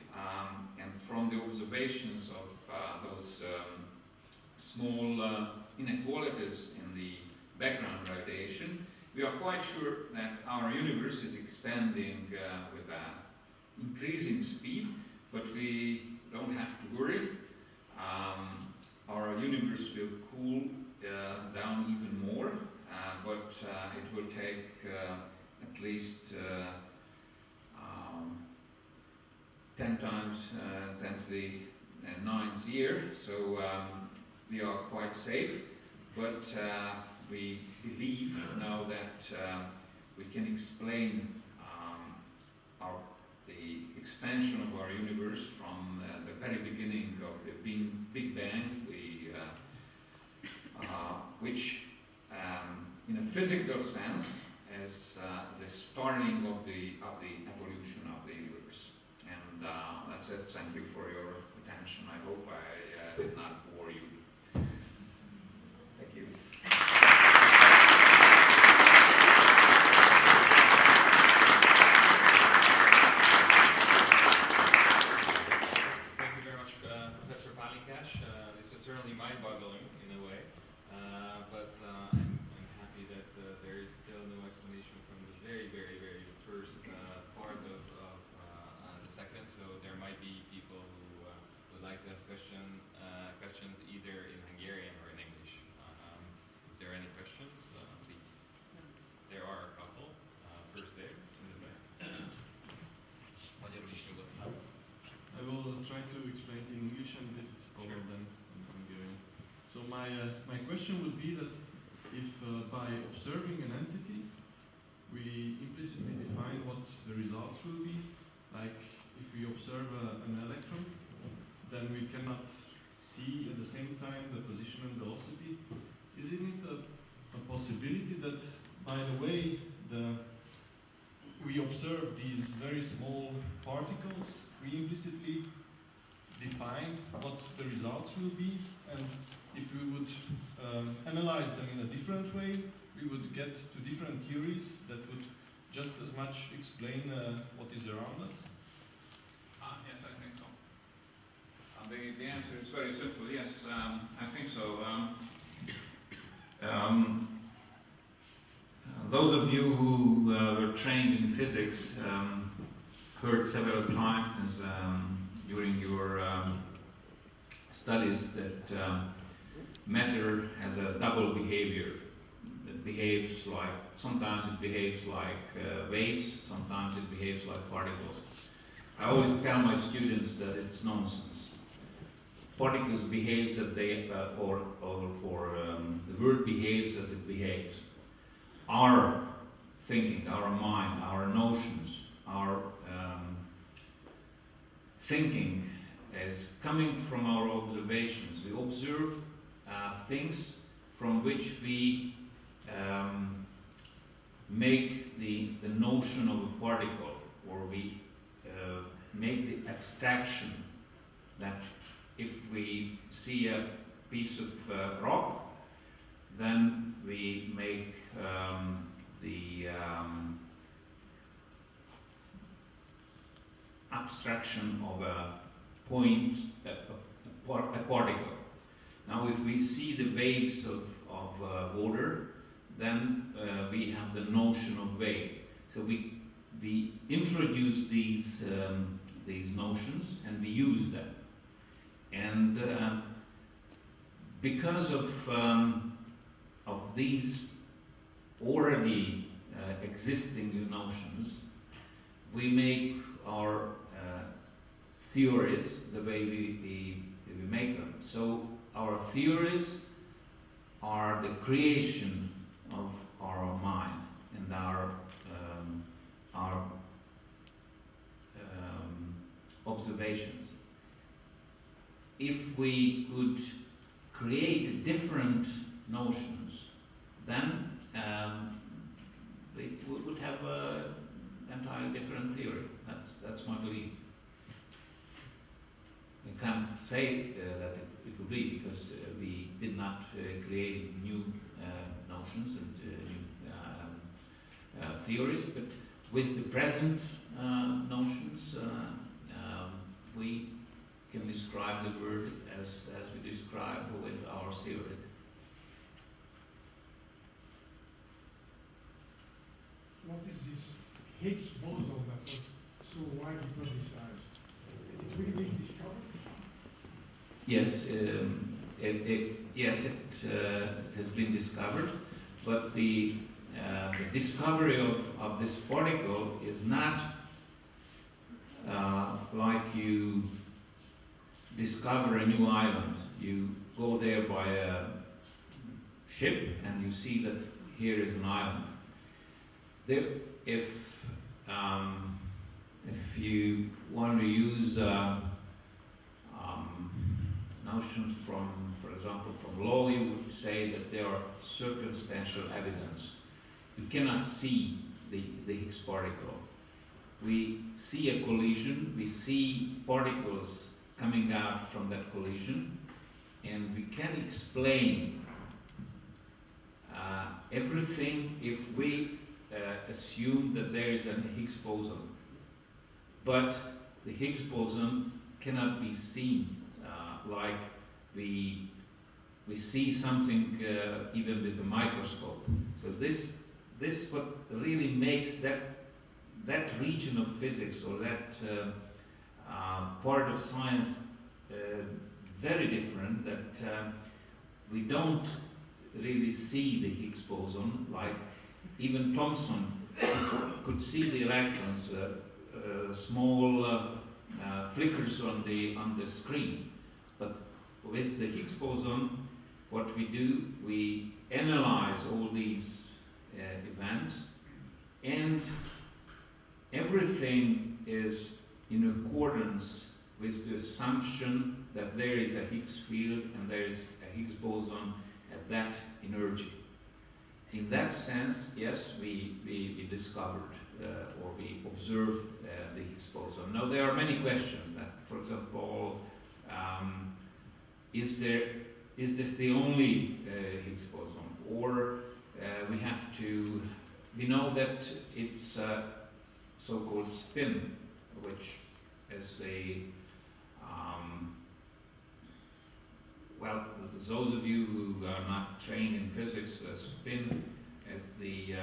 and from the observations of those small inequalities in the background radiation, we are quite sure that our universe is expanding with an increasing speed, but we don't have to worry. Our universe will cool down even more, but it will take at least 10 times 10 to the 9th year, so we are quite safe, but we believe now that we can explain the expansion of our universe from the very beginning of the Big Bang, which in a physical sense is the starting of the evolution of the universe. And that's it. Thank you for your attention. I hope I did not bore you. Thank you. Thank you very much, Professor Pálinkás. This is certainly mind-boggling in a way, but I'm happy that there is still no explanation from the very, very, very first part of the second. So there might be people who would like to ask questions either in Hungarian or in English. If there are any questions, please. There are a couple. First there, in the back. I will try to explain it in English, and if it's a problem, then in Hungarian. So my question would be that if by observing an entity, we implicitly define what the results will be, like if we observe an electron, then we cannot see at the same time the position and velocity. Isn't it a possibility that, by the way we observe these very small particles, we implicitly define what the results will be, and if we would analyze them in a different way, we would get to different theories that would just as much explain what is around us? Yes, I think so. The answer is very simple. Yes, I think so. Those of you who were trained in physics heard several times during your studies that matter has a double behavior. It behaves like, sometimes it behaves like waves, sometimes it behaves like particles. I always tell my students that it's nonsense. Particles behaves as they, or the world behaves as it behaves. Our thinking, our mind, our notions, our thinking is coming from our observations. We observe things from which we make the notion of a particle, or we make the abstraction that if we see a piece of rock, then we make the abstraction of a point, a particle. Now, if we see the waves of water, then we have the notion of wave. So we introduce these notions and we use them. And because of these already existing notions, we make our theories the way we make them. So our theories are the creation of our mind and our observations. If we could create different notions, then we would have an entirely different theory. That's my belief. We can't say that it would be, because we did not create new notions and new theories, but with the present notions, we can describe the world as we describe with our theory. What is this Higgs boson that was so widely publicized? Is it really being discovered? Yes, it has been discovered, but the discovery of this particle is not like you discover a new island. You go there by a ship and you see that here is an island. If you want to use notions from, for example, from law, you would say that there are circumstantial evidence. We cannot see the Higgs particle. We see a collision, we see particles coming out from that collision, and we can explain everything if we assume that there is a Higgs boson. But the Higgs boson cannot be seen like we see something even with a microscope. So this what really makes that region of physics, or that part of science, very different. That we don't really see the Higgs boson, like even Thomson could see the electrons, small flickers on the screen. But with the Higgs boson, what we do, we analyze all these events, and everything is in accordance with the assumption that there is a Higgs field and there is a Higgs boson at that energy. In that sense, yes, we discovered or we observed the Higgs boson. Now, there are many questions that, for example, is this the only Higgs boson, or we know that it's a so-called spin, which is those of you who are not trained in physics, spin is the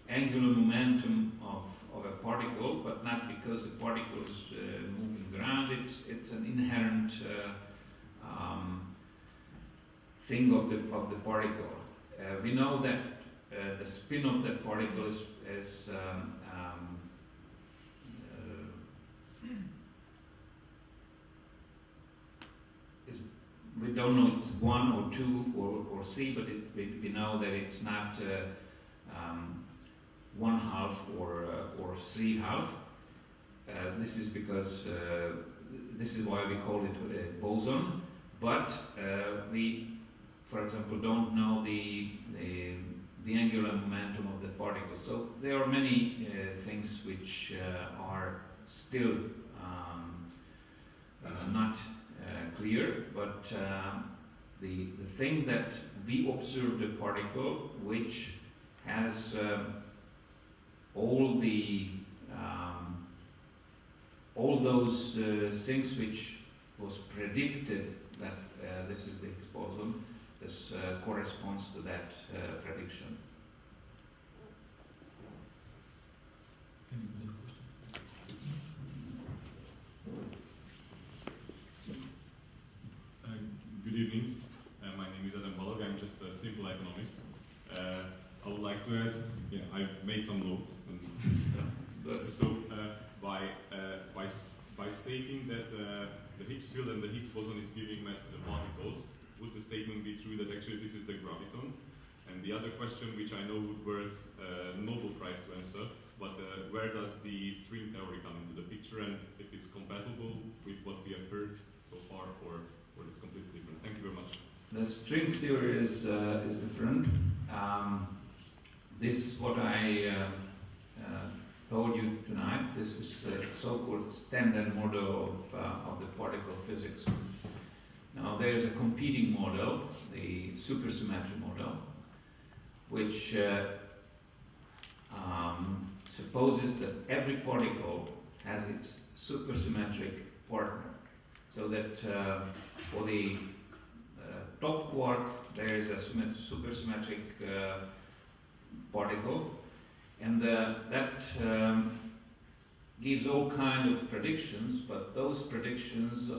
angular momentum of a particle, but not because the particle is moving around. It's an inherent thing of the particle. We know that the spin of that particle we don't know it's 1 or 2 or 3, but we know that it's not 1/2 or 3/2. This is because this is why we call it a boson. But we, for example, don't know the angular momentum of the particle. So there are many things which are still not clear, but the thing that we observe the particle which has all those things which was predicted that this is the Higgs boson. This corresponds to that prediction. Good evening. My name is Adam Balog. I'm just a simple economist. I would like to ask. I've made some notes. So by stating that the Higgs field and the Higgs boson is giving mass to the particles, would the statement be true that actually this is the graviton? And the other question, which I know would worth a Nobel Prize to answer, but where does the string theory come into the picture, and if it's compatible with what we have heard so far, or it's completely different? Thank you very much. The string theory is different. This is what I told you tonight. This is the so-called standard model of the particle physics. Now there is a competing model, the supersymmetry model, which supposes that every particle has its supersymmetric partner. So that for the top quark there is a supersymmetric particle, and that gives all kind of predictions, but those predictions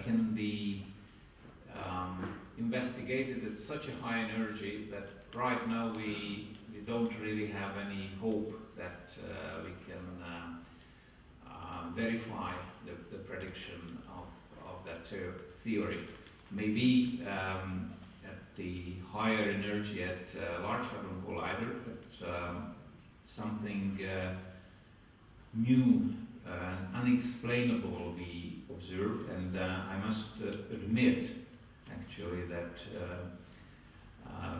can be investigated at such a high energy that right now we don't really have any hope that we can verify the prediction of that theory. Maybe at the higher energy at Large Hadron Collider, but something new and unexplainable we observe, and I must admit actually that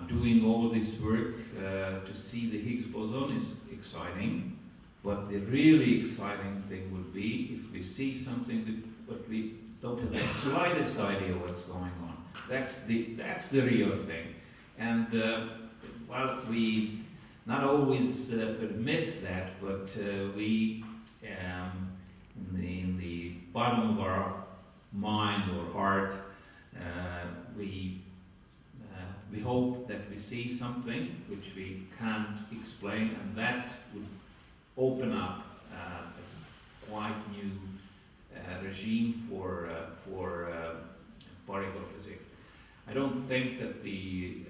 doing all this work to see the Higgs boson is exciting, but the really exciting thing would be if we see something but we don't have the slightest idea what's going on. That's the real thing. And while we not always admit that, but we in the bottom of our mind or heart, we hope that we see something which we can't explain, and that would open up a quite new regime for particle physics. I don't think that the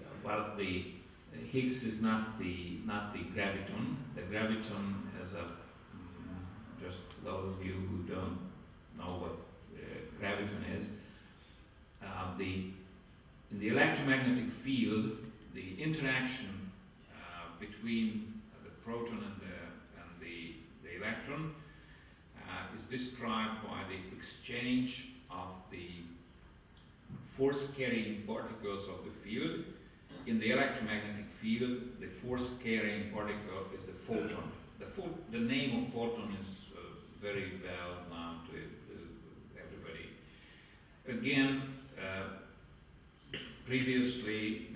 Higgs is not the graviton. The graviton is just those of you who don't know what graviton is. In the electromagnetic field, the interaction between the proton and the electron is described by the exchange of the force-carrying particles of the field. In the electromagnetic field, the force-carrying particle is the photon. The name of photon is very well known to again, previously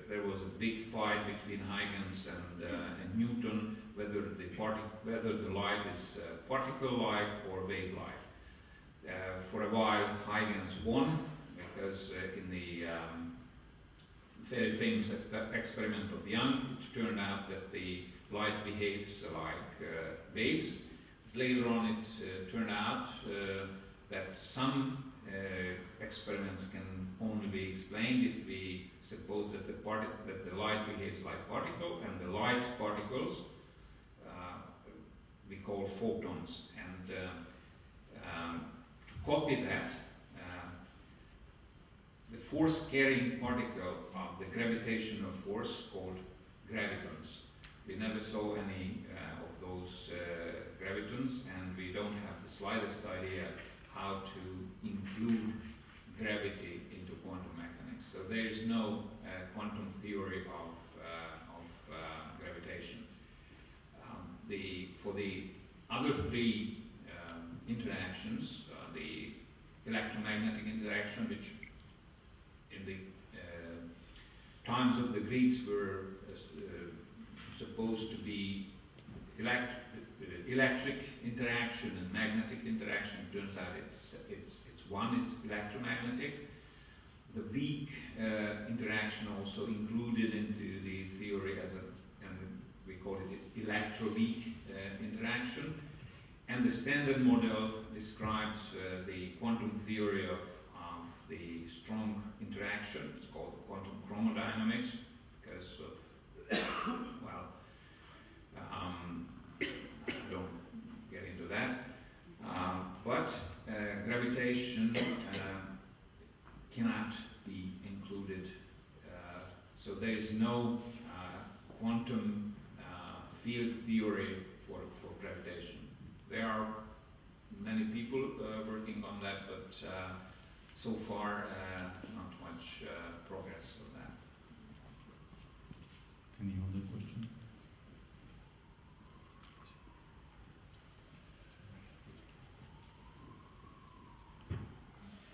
there was a big fight between Huygens and Newton whether the light is particle-like or wave-like. For a while, Huygens won because in the very famous experiment of Young, it turned out that the light behaves like waves. Later on, it turned out that some experiments can only be explained if we suppose that the light behaves like particle, and the light particles we call photons. And to copy that, the force-carrying particle of the gravitational force called gravitons. We never saw any of those gravitons, and we don't have the slightest idea how to include gravity into quantum mechanics. So there is no quantum theory of gravitation. For the other three interactions, the electromagnetic interaction, which in the times of the Greeks were supposed to be electric interaction and magnetic interaction, turns out it's one, it's electromagnetic. The weak interaction also included into the theory and we call it electroweak interaction. And the Standard Model describes the quantum theory of the strong interaction. It's called quantum chromodynamics because of, well, I don't get into that. But gravitation cannot be included. So there is no quantum field theory for gravitation. There are many people working on that, but so far not much progress on that. Any other question?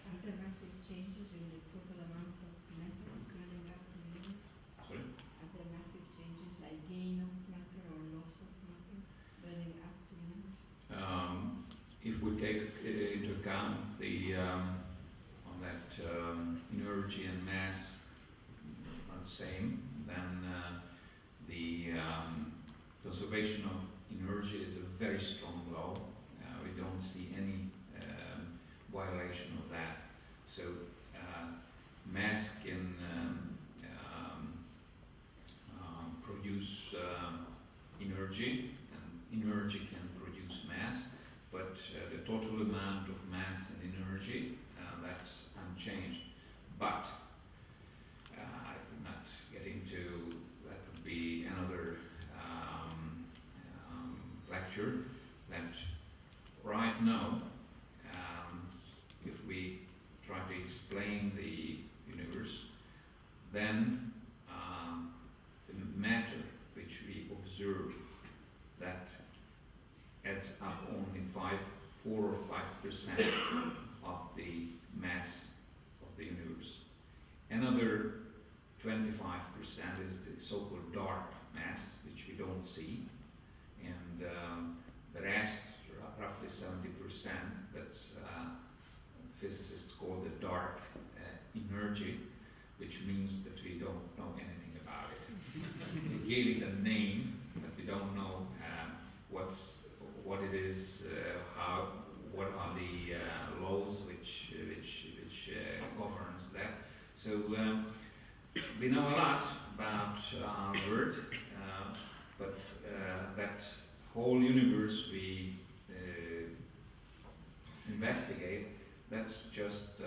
Are there massive changes in the total amount of matter running up to the universe? Sorry? Are there massive changes like gain of matter or loss of matter running up to the universe? If we take into account the energy and mass are the same, then the conservation of energy is a very strong law. We don't see any violation of that. So mass can produce energy, and energy can produce mass, but the total amount of mass and energy, that's unchanged. But I could not get into that. Would be another lecture. That right now, if we try to explain the universe, then the matter which we observe, that adds up only 4 or 5% of the mass of the universe. Another 25% is the so-called dark mass, which we don't see, and the rest, roughly 70%, that's physicists call the dark energy, which means that we don't know anything about it. We gave it a name, but we don't know what it is, what are the laws which governs that. So we know a lot about our world, but that whole universe we investigate, that's just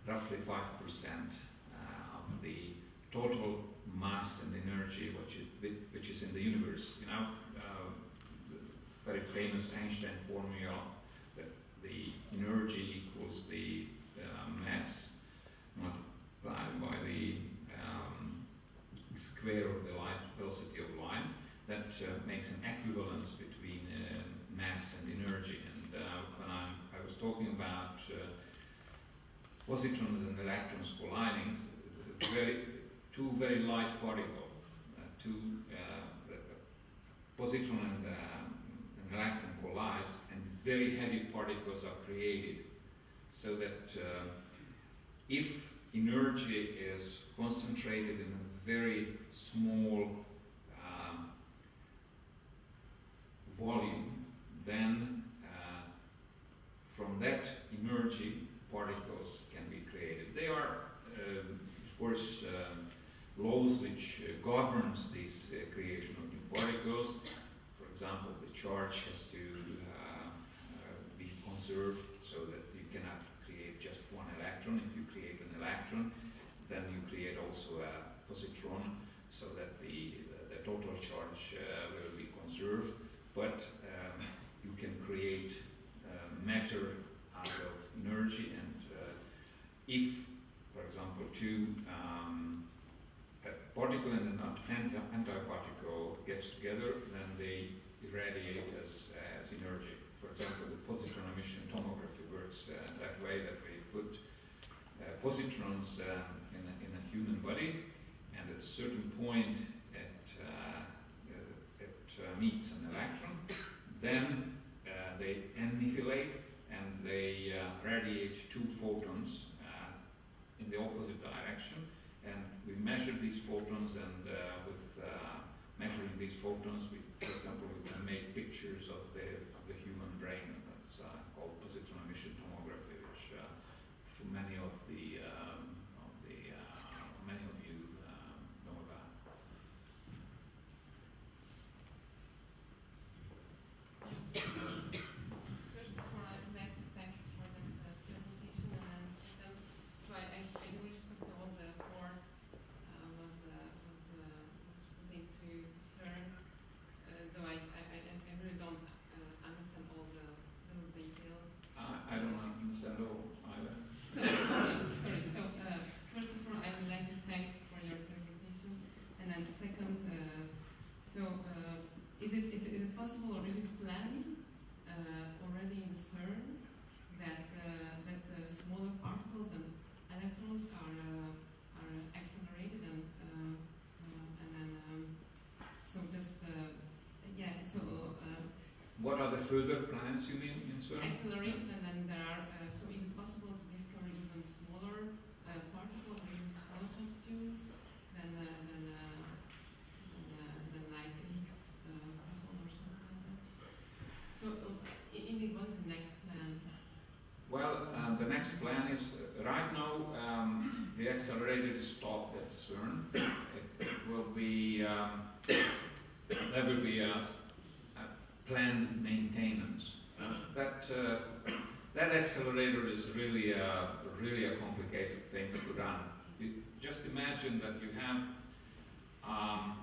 roughly 5% of the total mass and energy which is in the universe. You know, the very famous Einstein formula that the energy equals the mass multiplied by the square of the light velocity of light. That makes an equivalence between mass and energy. And when I was talking about positrons and electrons colliding, two very light particles, positron and an electron collides, and very heavy particles are created. So that if energy is concentrated in a very small volume, then from that energy, particles can be created. They are, of course, laws which governs this creation of new particles. For example, the charge has to be conserved so that you cannot create just one electron. If you create an electron, then you create also a positron, so that the total charge will be conserved. But you can create matter out of energy, and if, for example, a particle and an antiparticle gets together, then they irradiate as energy. For example, the positron emission tomography works that way, that we put positrons in a human body, and at a certain point it meets an electron, then they annihilate and they radiate two photons in the opposite direction. And we measure these photons, and with measuring these photons, for example, we can make pictures of the human brain. That's called positron emission tomography, which for many of you know about. First of all, I'd like to thank for the presentation, and second, so I do respect all the effort was put into CERN, though I really don't understand all the little details. I don't understand all either. So, sorry. So, first of all, I would like to thank for your presentation, and then second, is it possible, or is it planned already in the CERN that smaller particles and electrons are accelerated, and then so just What are the further plans you mean in CERN? accelerated, and then there are so is it possible to discover even smaller particles or even smaller constituents than like Higgs boson or something like that? So indeed, what is the next plan? Well, the next plan is right now the accelerator is stopped at CERN. It will be there will be a planned maintenance. That accelerator is really a complicated thing to run. You just imagine that you have a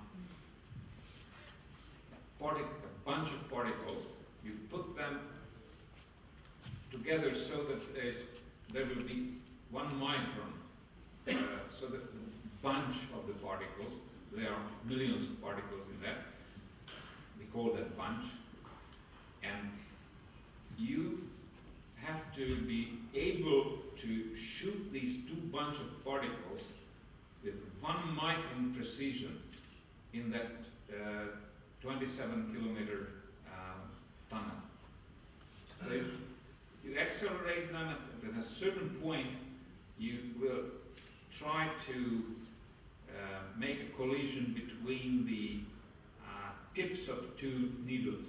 bunch of particles. You put them together so that there will be 1 micron. So that the bunch of the particles, there are millions of particles in that. We call that bunch. And you have to be able to shoot these 2 bunch of particles with 1 micron precision in that 27-kilometer tunnel. So if you accelerate them at a certain point, you will try to make a collision between the tips of 2 needles.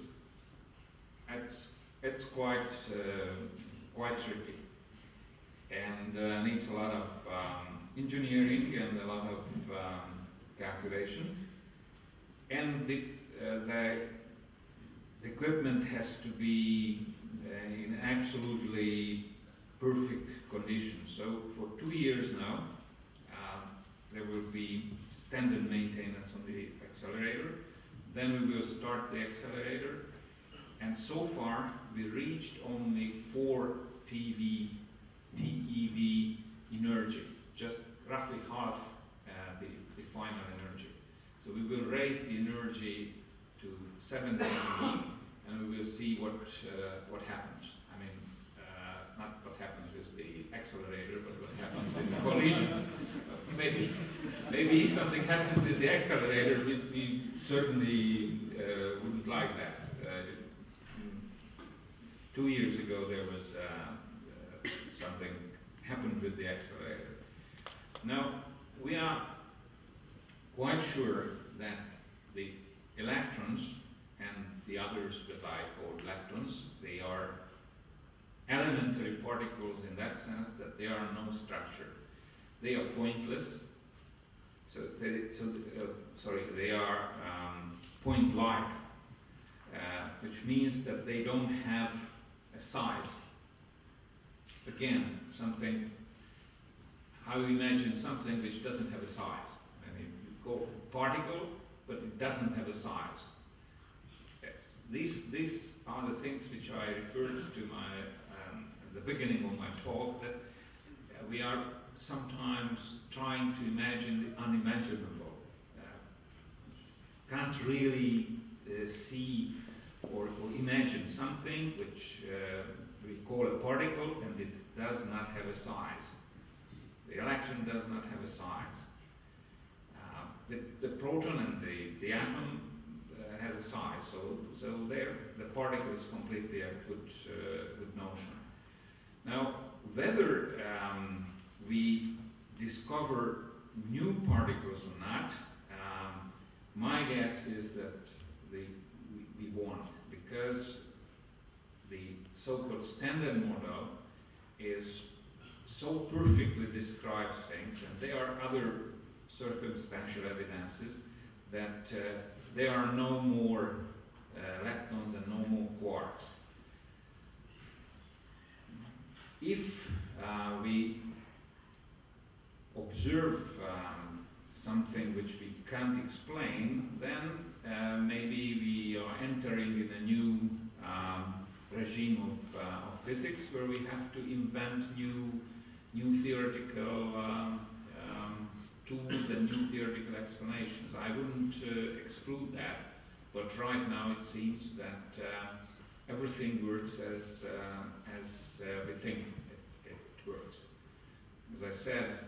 It's quite tricky, and needs a lot of engineering and a lot of calculation, and the equipment has to be in absolutely perfect condition. So for 2 years now, there will be standard maintenance on the accelerator. Then we will start the accelerator. And so far, we reached only 4 TeV energy, just roughly half the final energy. So we will raise the energy to 7 TeV, and we will see what happens. I mean, not what what happens with the accelerator, but what happens in the collision. Maybe something happens with the accelerator. We certainly wouldn't like that. 2 years ago, there was something happened with the accelerator. Now, we are quite sure that the electrons and the others that I call leptons, they are elementary particles in that sense that they are no structure. They are pointless. They are point-like, which means that they don't have a size. Again, something, how you imagine something which doesn't have a size. I mean, you call it particle, but it doesn't have a size. These are the things which I referred to at the beginning of my talk, that we are sometimes trying to imagine the unimaginable. Can't really see or imagine something which we call a particle, and it does not have a size. The electron does not have a size. The proton and the atom has a size, so there the particle is completely a good notion. Now, whether we discover new particles or not, my guess is that we won't, because the so-called standard model is so perfectly describes things, and there are other circumstantial evidences that there are no more leptons and no more quarks. If we observe something which we can't explain, then maybe we are entering in a new regime of physics, where we have to invent new theoretical tools and new theoretical explanations. I wouldn't exclude that, but right now it seems that everything works as we think it works. As I said,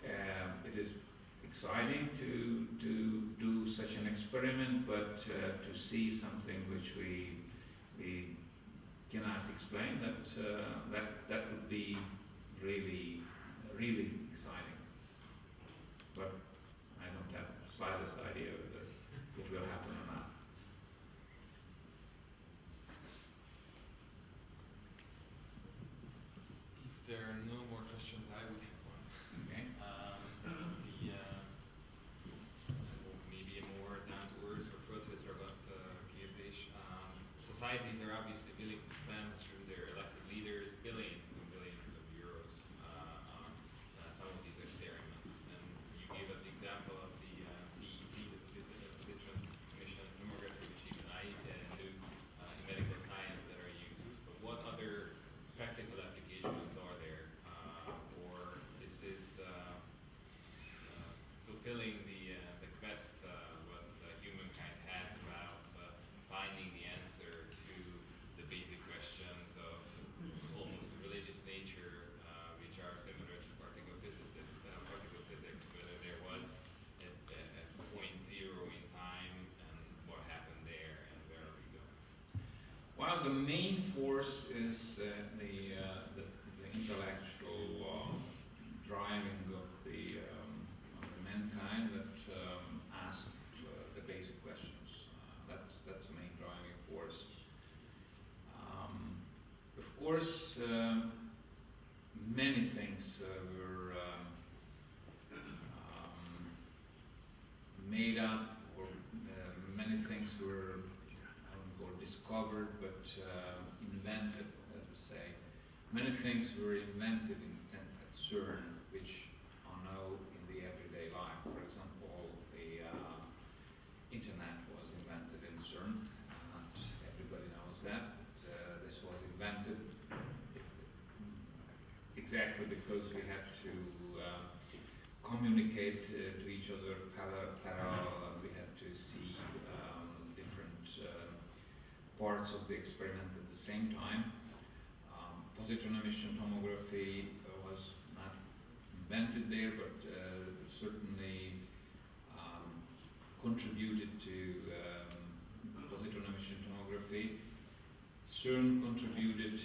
it is exciting to do such an experiment, but to see something which we cannot explain, that would be really exciting. But I don't have the slightest idea whether it will happen or not. If there are no more questions, I would have one. Okay. Maybe a more down-to-earth or filter about Kievish. Societies are obviously willing to spend through their elected leaders billions and billions of euros on some of these experiments. And you gave us the example of the different commission mammography, which even I do in medical science, that are used. But what other practical applications are there, or is this fulfilling the quest what humankind has about finding the answer to the basic questions of almost religious nature, which are similar to particle physics, whether there was a point zero in time and what happened there and where are we going? Well, the main force is the intellectual driving of the mankind that ask the basic questions. That's the main driving force. Of course, many things were made up, or many things were, I wouldn't call discovered, but invented, let us say. Many things were invented at CERN, which are now in the everyday life. For example, the internet was invented in CERN. Not everybody knows that. This was invented exactly because we had to communicate to each other parallel, and we had to see different parts of the experiment at the same time. positron emission tomography was not invented there, but certainly contributed to positron emission tomography. CERN contributed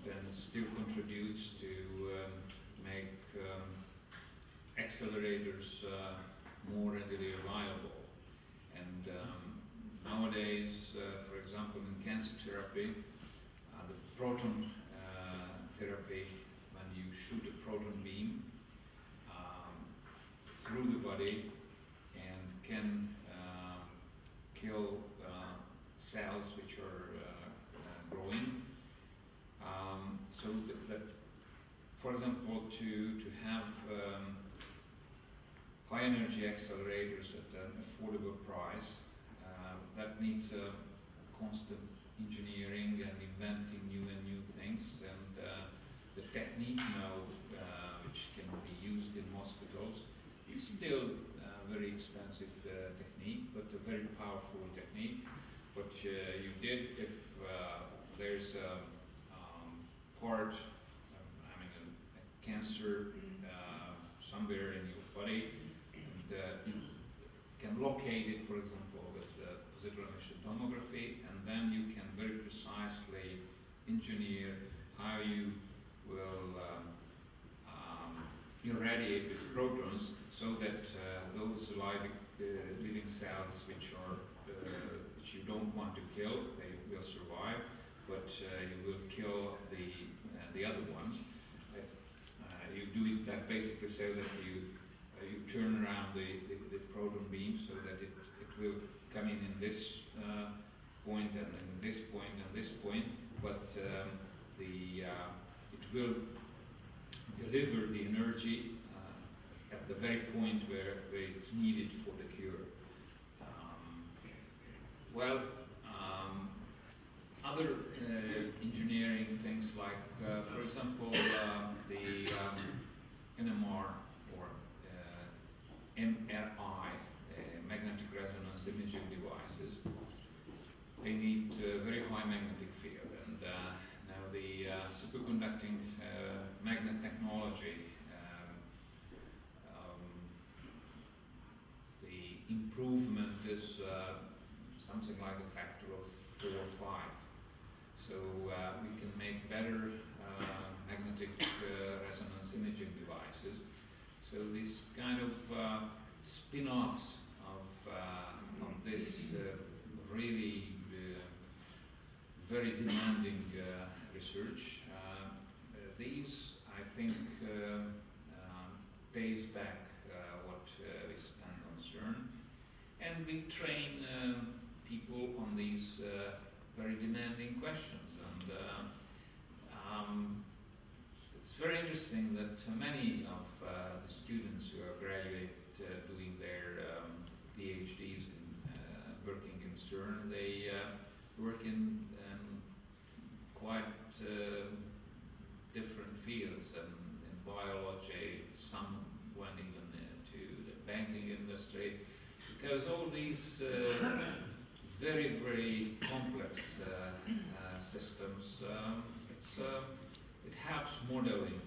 and still contributes to make accelerators more readily available. And nowadays, for example, in cancer therapy, the proton therapy, when you shoot a proton beam through the body and can kill cells which are growing. So that, for example, to have high energy accelerators at an affordable price, that needs a constant engineering and inventing new and new things, and the technique now, which can be used in hospitals, is still a very expensive technique, but a very powerful technique. What you did, if there's a part, a cancer somewhere in your body, and you can locate it, for example, with positron emission tomography, and then you can very precisely engineer how you will irradiate with protons, so that those living cells which you don't want to kill, they will survive, but you will kill the other ones. You do that basically so that you turn around the proton beam so that it will come in this point and in this point and this point, but it will deliver the energy at the very point where it's needed for the cure. Other engineering things like, for example, the NMR or MRI, magnetic resonance imaging devices, they need very high magnetic field, and now the superconducting magnet technology, the improvement is something like a factor of 4 or 5. So we can make better magnetic resonance imaging devices. So these kind of spin-offs of this really very demanding research, these, I think, pays back what we spend on CERN. And we train people on these very demanding questions. And it's very interesting that many of the students who are graduated doing their PhDs in working in CERN, they work in quite different fields, in biology, some went even to the banking industry, because all these very, very complex systems, it helps modeling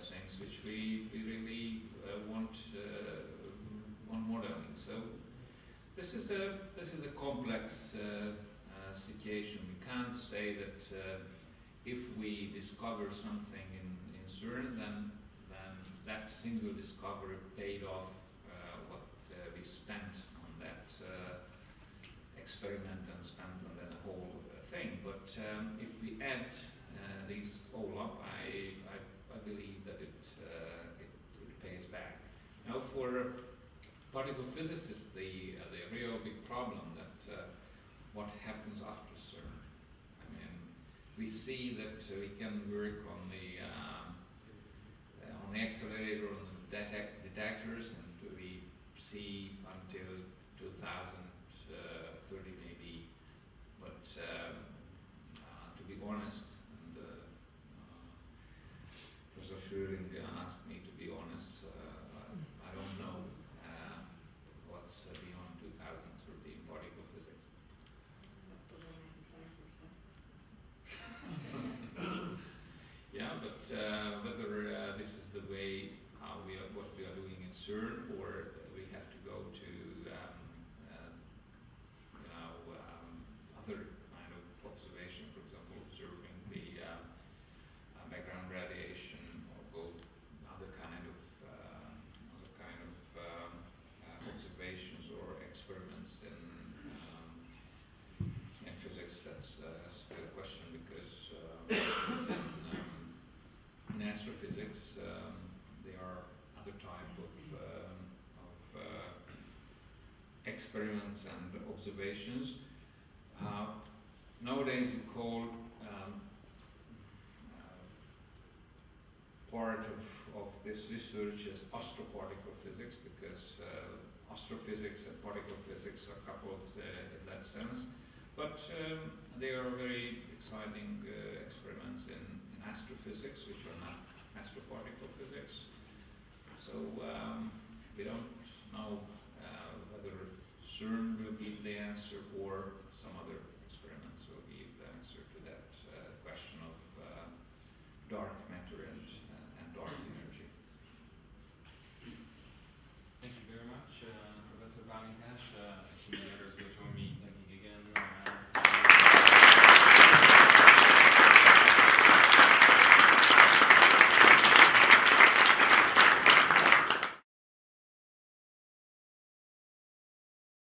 things which we really want modeling. So this is a complex situation. We can't say that if we discover something in CERN, then that single discovery paid off what we spent on that experiment and spent on the whole thing. But if we add these all up, I believe that it pays back. Now, for particle physicists, the real big problem that what happens after CERN. I mean, we see that we can work on the accelerator, on the detectors, and we see until 2030 maybe. But to be honest, and Professor Führing asked me to be honest, I don't know what's beyond 2030 in particle physics. CERN, or we have to go to other kind of observation, for example, observing the background radiation, or go other kind of observations or experiments in physics. That's still a question, because in astrophysics there are other type of experiments and observations. Nowadays we call part of this research as astroparticle physics, because astrophysics and particle physics are coupled in that sense. But they are very exciting experiments in astrophysics, which are not astroparticle physics. So we don't know whether CERN will be the answer or some other